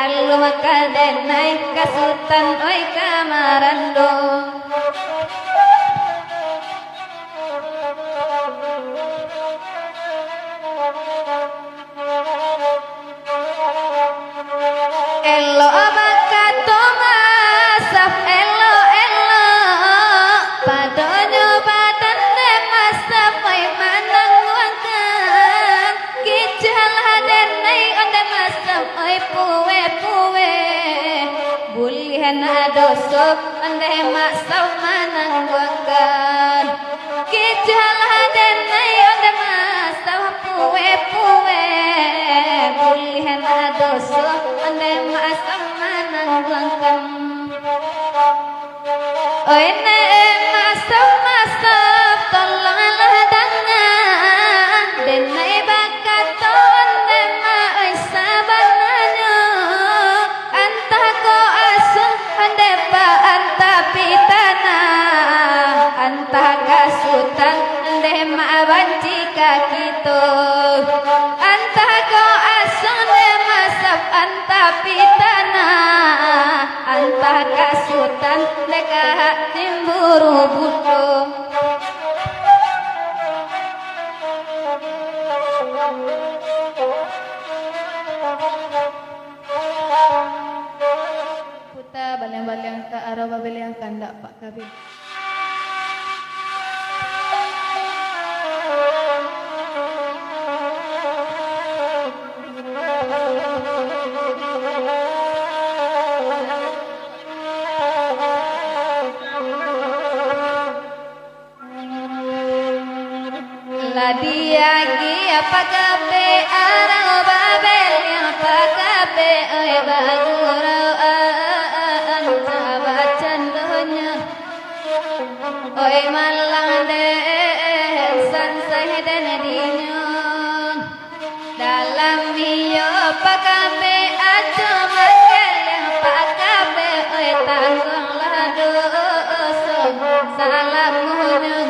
Allah kadenai kasutan oi kamarando elo bakato masaf elo padonyo badan de masaf oi manang wangkan kijal hadenai onde masaf oi puwe bulihan adoso onde masaf manang wangkan kijal hadenai onde masaf puwe bulihan adoso onde masaf manang wangkan oi ne masaf tolonglah dangan denai bakato onde ma oi sabananyo antah ko asuh onde pa anta pitana antah kasutan onde ma banci kakito antah ko asuh onde masaf anta pitana antah kasutan leka timburu budo puta balyang-balyang ta araw babilyang kanda pak kabin ladiagi apa kabe araw babilyang apa kabe oi bagurau anta bacan donya oi malang de sansai den dinyon dalam mio pakabe ajo makel pakabe oi tanggung lado so salam munyo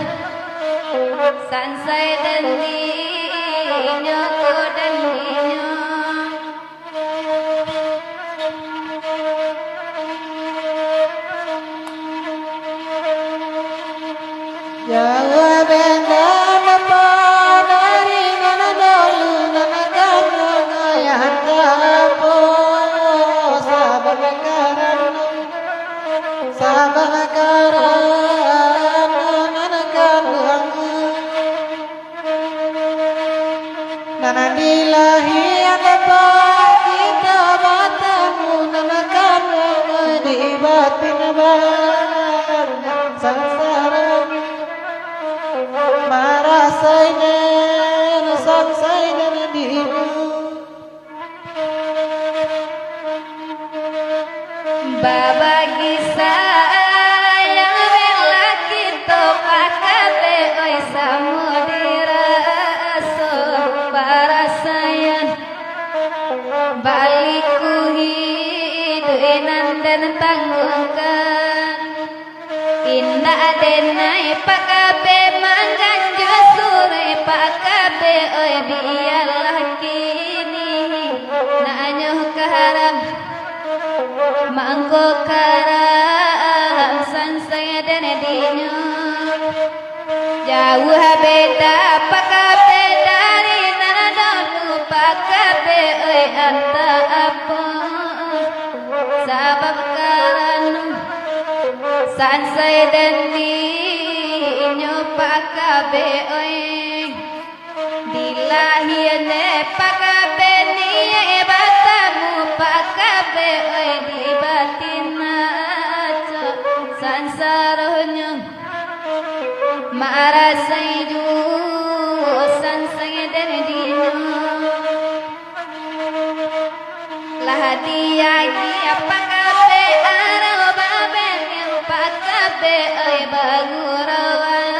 sansai den dinyo ko den dinyo Jawa bendan panari nana dalu nana kanu ngayan kapo sabakaran nana kanu nanadilahi apa kita bertemu nanakan di batin banar sangsara marasainya sangsainya diru babagi sayang bila kita pakabe oi samudira so parasayan baliku hidup dan tanggungkan indah denai pakabe mangganju sore pakabe oi biarlah kini nanyuh kaharam manggo karam sansaya dan dinyo jauh beda pakabe dari nanadolu pakabe oi anta apa sabab karanu sansaya dan dinyo pakabe oi dilahirne pakabe niye batamu pakabe oi di batina sansaronya marasaidu sansaya dan dino lahadiagi pakabe arau baben yang pakabe oi bagurawan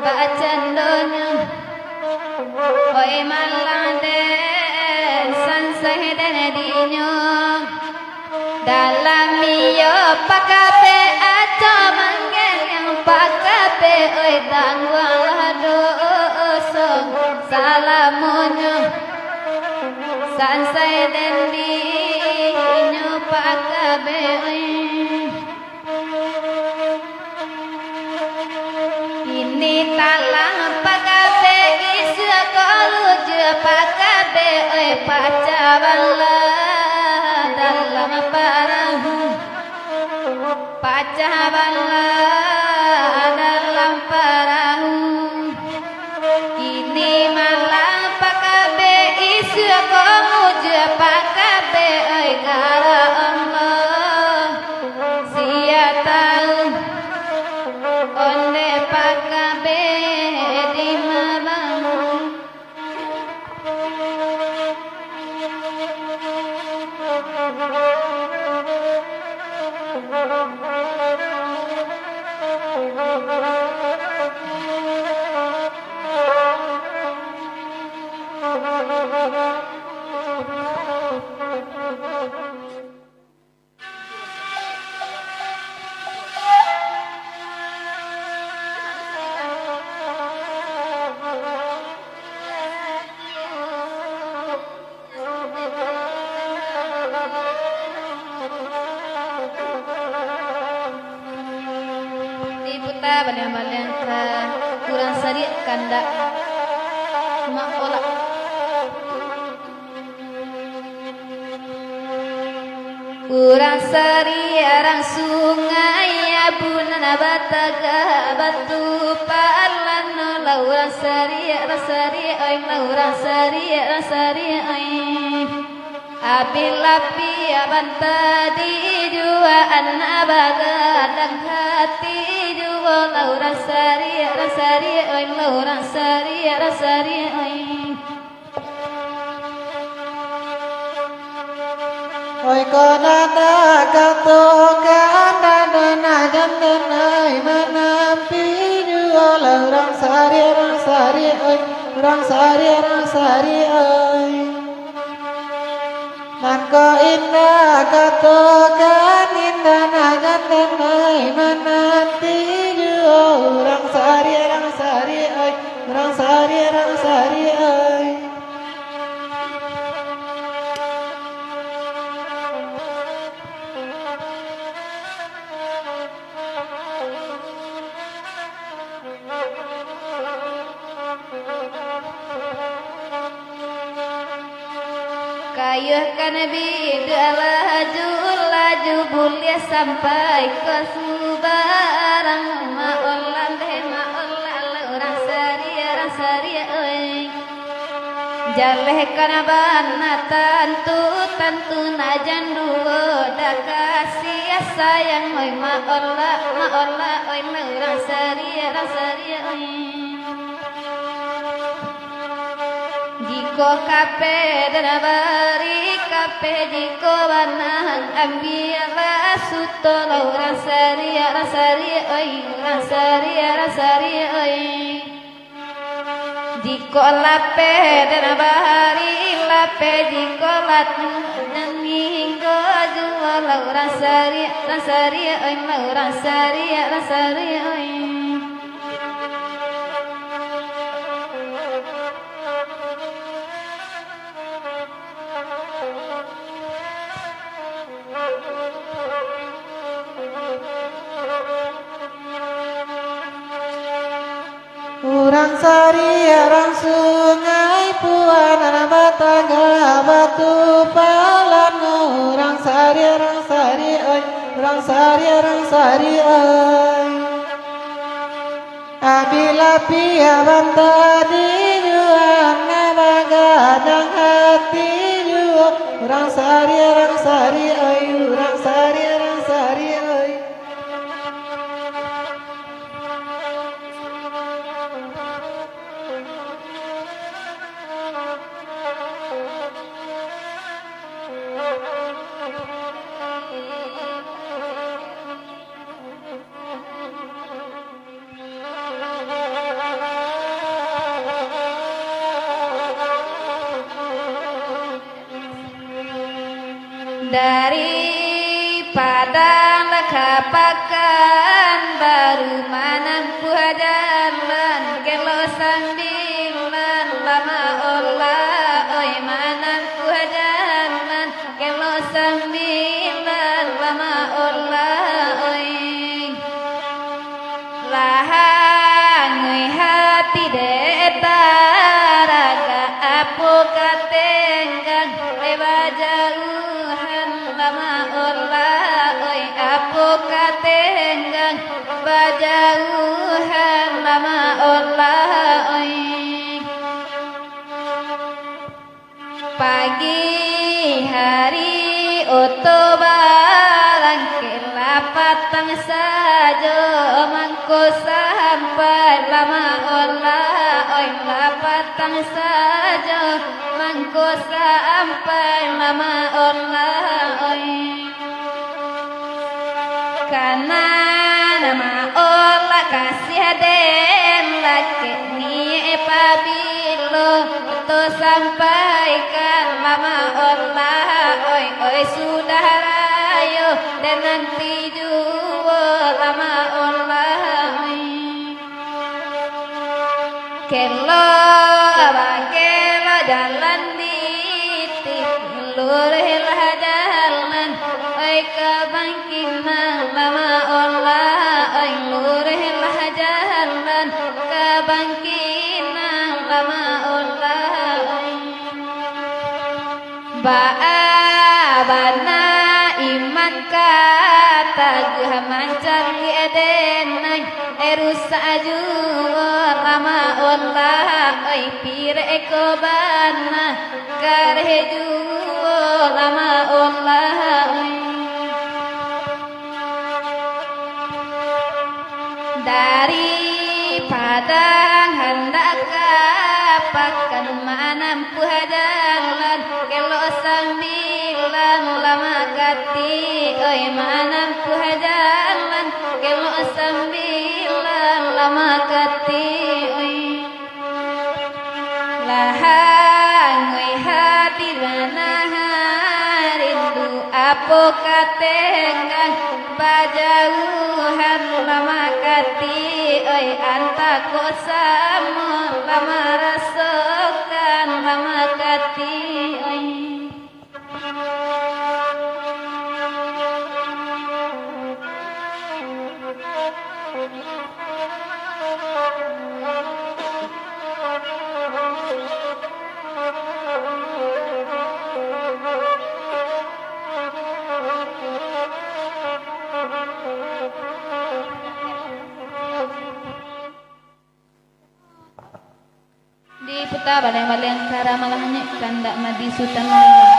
bacandonya oi maladen sansaya dan dinyo dalam iyo pakabe aco manggel yang pakabe oi tangwal doso salamunyo sansaya dan dinyo pakabe oi ini talang pakabe isu koluj pakabe oi pacabala dalam parahu pacabala dalam perahu ini malang pakabe isu koluj pakabe oi gara Allah sia tahu onde pakabe di malang diputa balen-balen kurang sari kanda maola kurang sari arang sungai abunana bataga batu palan laurang sari rasari oi laurang sari rasari oi apilapi abanta di jua anabaga dan hati jua laurang sari rasari oi laurang sari rasari oi oi konada kato kana dana jandanai manampi jua laurang sari oi orang sari oi Nangko indah katokan indah najan denai manati jua orang sari oi orang sari oi kayuhkan bidalah laju bulia sampai ke Subarang maolan deh maolan orang sari oi jaleh kana tantu najan duo da kasih sayang oi ma Allah oi rang saria oi jiko kape danabari kape jiko banang ambiala sutolo rang saria oi jiko lape danabari lape jiko lat nanginggo jual rang saria oi rang saria oi Urang sari arang sungai puana batangga batu palan urang sari oi urang sari oi abila pia banta di juang nabagadang hati jua urang sari oi urang sari oi dari padang lekapakan baru manampu jalan gelo sambilan lama Allah oi manampu jalan gelo sambilan lama Allah oi lahangui hati detaraga apu katenggang leba jauhan lama Allah oi apu katenggang bajauhan lama Allah oi pagi hari oto barang kelapatan saja mangko sampai lama Allah oi lapatan saja mangko sampai lama Allah oi karena nama Allah kasih den laki ni pabilo to sampaikan lama Allah oi sudah rayo dan nanti jua lama Allah oi kelo jalan ditip lurah jalan oi kabangkina lama Allah oi lurah jalan kabangkina lama Allah oi baabana iman kata mancar edenai erusa aju lama Allah oi pire ekobana karheju lama Allah oi dari padang hendak kapakan manampu jalan kelo sambilan lama kati oi manampu jalan kelo sambilan lama kati oi lahangui hati rindu apo katenggang bajauhan lama kati oi anta kosamu lama rasokan lama kati oi Di puta baleng-baleng kara malahnya kandak madi sultan malingga.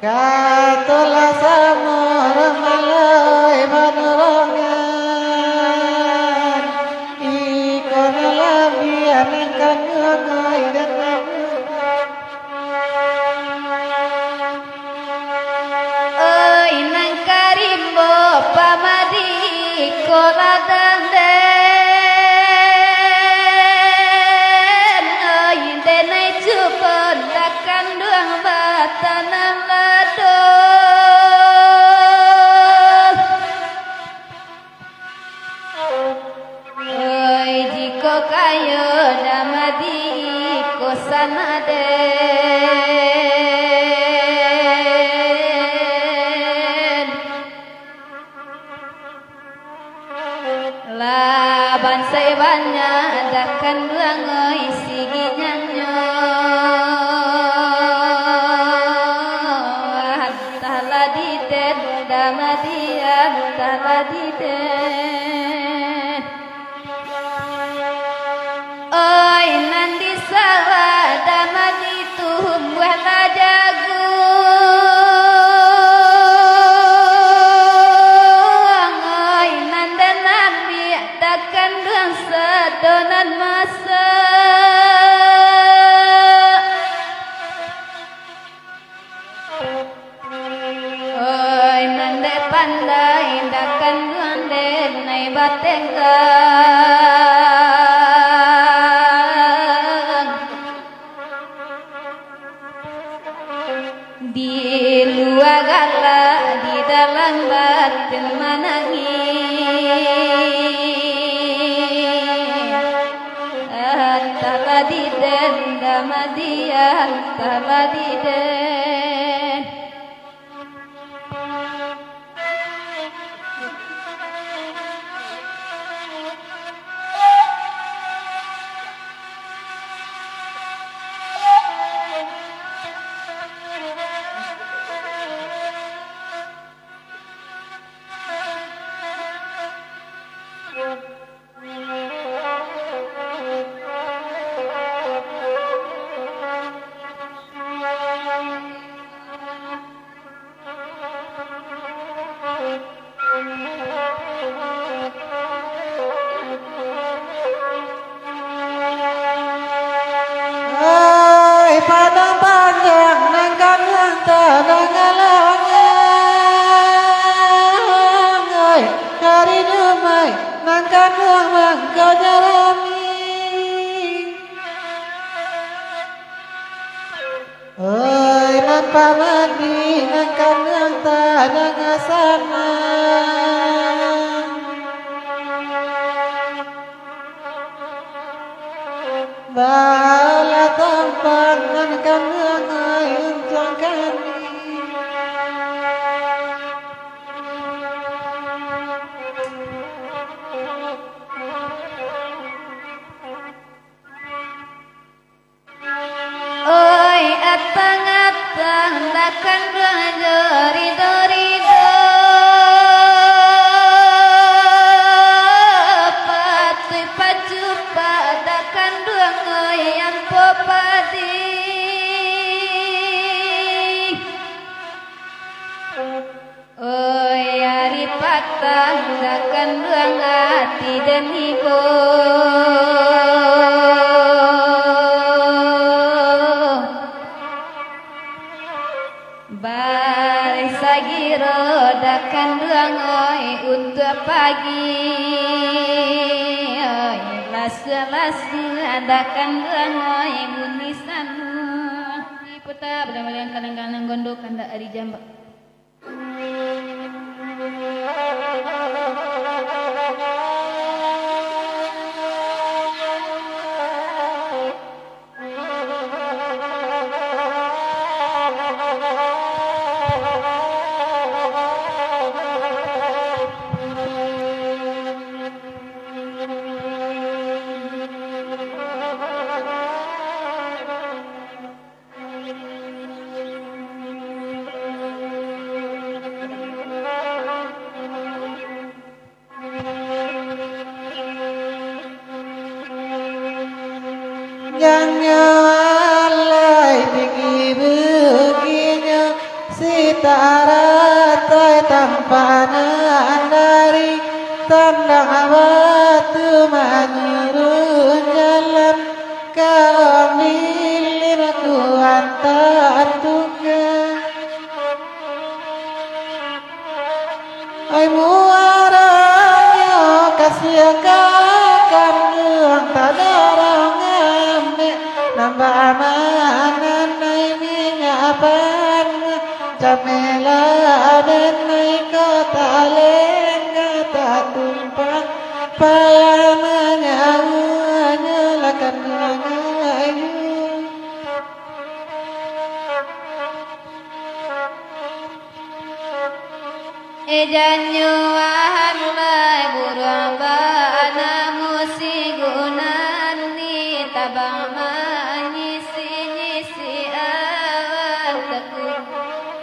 Katola samur malai manurongan ikon labian engkan ngai dan Oi nang karimbo pamadi kola danden oi denai cupon dakan duang batanan lado oi jiko kayo damadi kosanade laban saibannya adakan duang isi ginyanya tala di den damadian tala di den oi nandi sawah damadi tuhum wala jagung oi nandan nabi adakan duang sedonan masa oi nande pandai dakan duang denai batenggang di luar gala di dalam batin manangis antara di den damadia antara di den Oi padang panjang nangkan yang tadang oi hari damai nangkan yang mangkau jarami oi nan pamadi nangkan yang tadang asana bala tampang nangkan yang uncang kami oi atang-atang dakan dori-dorido patui pajupa dakan duang oyan popadi oi ari patang dakan duang ati dan ibo Bari sagiro dakan duangoi untuk pagi oi lasu adakan duangoi munisan puta belang-belang kadang-kadang gondok kanda ari jamba Jangan alay tinggi begini sitara tay tanpa dari tandang batu menurun jalan kau milih ku antar tunggal ay muaranya kasih kakak yang tak darang nambah amanan nay minyapan jamela dan nay kota lengga tak tumpah payah nyalakan ngayu ejanyo ahamlai burung bana musigunan ni tabang manyisi awan teku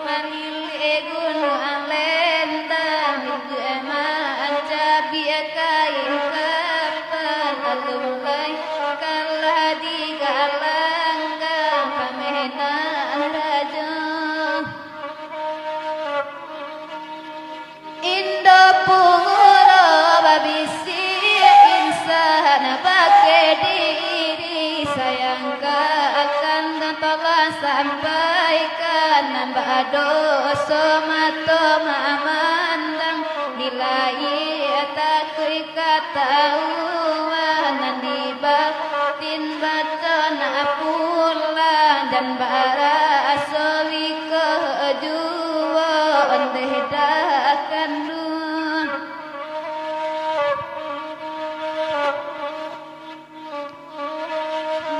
manili gunung lendang itu eman cabi kain kapan alumkai kalah di galanggang pamenan raja Indo punguro babisi insan pakai diri sayang akan tolong sampaikan nambah dosa mata mamandang nilai takui ketahuan di batin baca nak pulang dan barasawi kejuan dedakan dun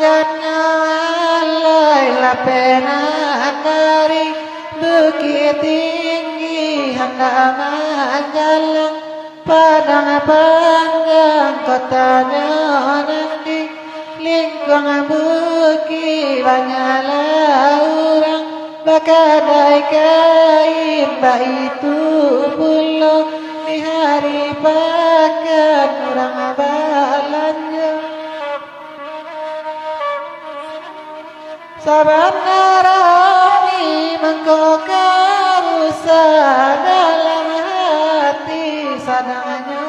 jangan alay pena dari bukit tinggi hendak menjalang padang panggang kotanya nanti lingkung bukit banyaklah orang bakadai kain itu pulau di hari pakan orang balanja sabanarami mengkokar usah dalam hati sadangnya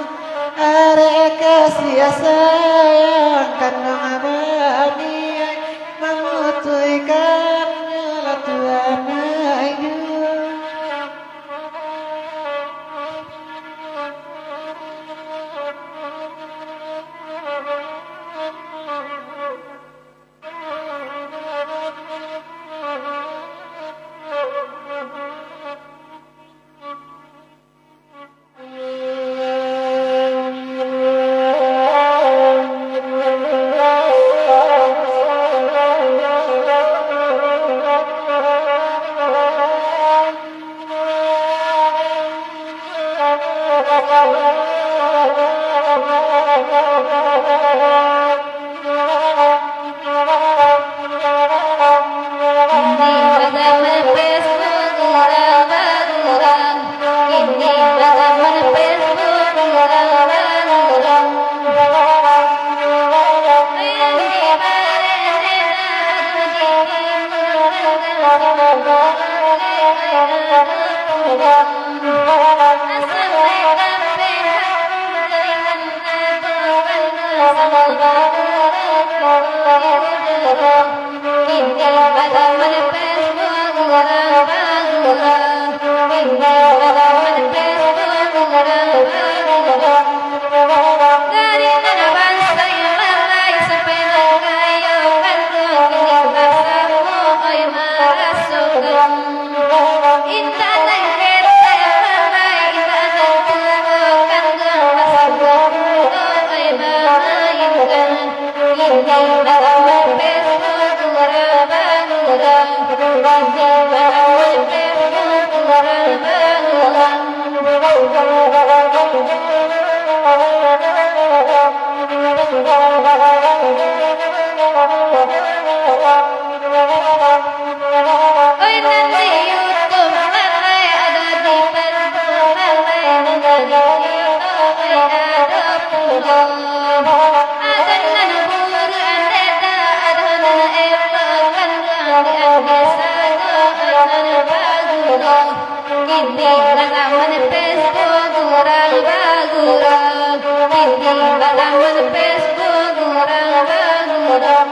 arek kasih sayang kandung abadi memutuikannya latuan ayu balaman Facebook gurang bagurang Titi balaman Facebook gurang bagurang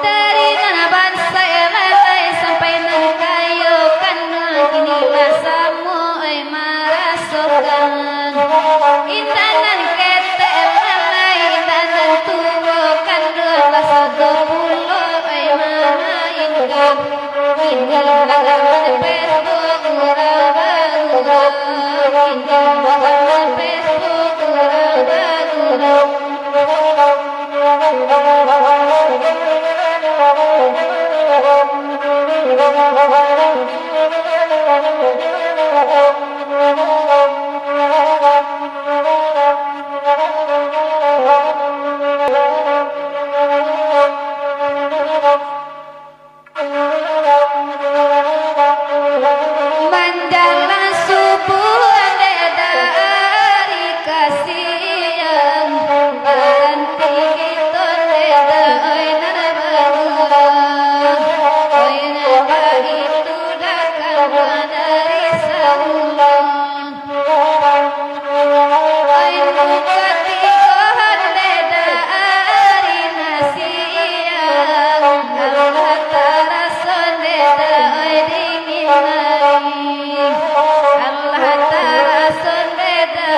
Dari tanah bangsa lalai sampai nengkayo kanang inilah samu marasokan Indanan kete lalai indanan tuwo kanang satu pulo mainkan Ini balaman Facebook urang bagurang Ini balaman Facebook urang bagurang Menjelang subuh ada dari kasihan berhenti kita leda oina bagurang oina itu datang dari saulang oina ketiga leda dari nasihan Allah tarasa leda dingin Allah tarasa leda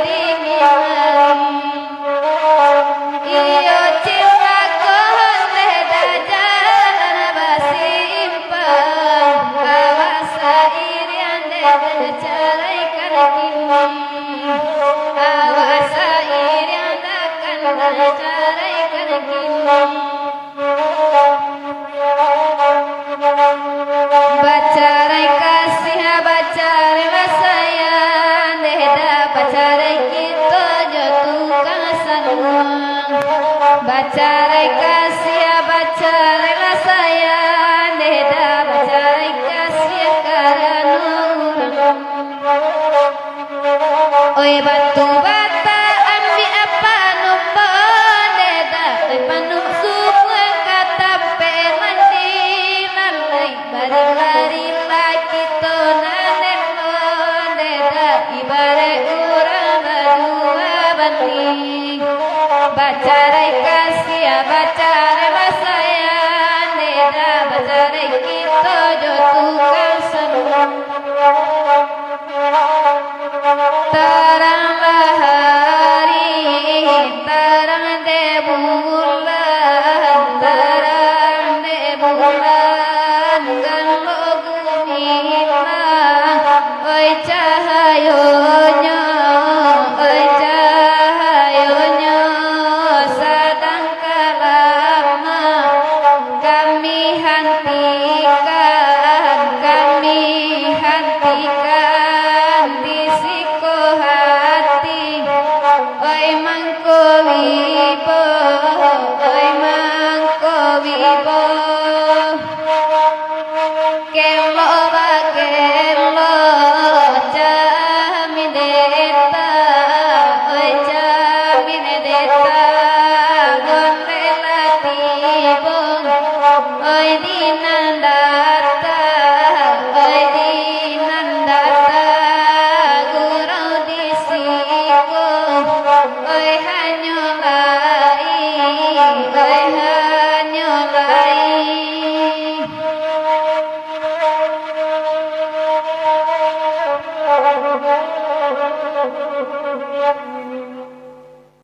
dingin iyo cinta kohon leda jalan basimpang awasa irian leda caraikan kini awasa irian akan caraikan kini Bacarai kasih bacarai sayang Deda bacarai kita jatuhkan sanung Bacarai kasih bacarai sayang Deda bacarai kasih karena orang Oi batu bata ambi apa numpang Deda panung suku katape mandi lalai bari-bari lagi to nanen Deda ibare urang badua banding Bacarai kasih bacarai sayang Deda bacarai kita jotukan senang Terang bahari terang de bulan terang de bulan galo gumila oi cahayonya sedang kalama kami hentikan di siko hati oi mangko wibo kelo bakelo jamideta oi jamideta gondela tibong oi dinanda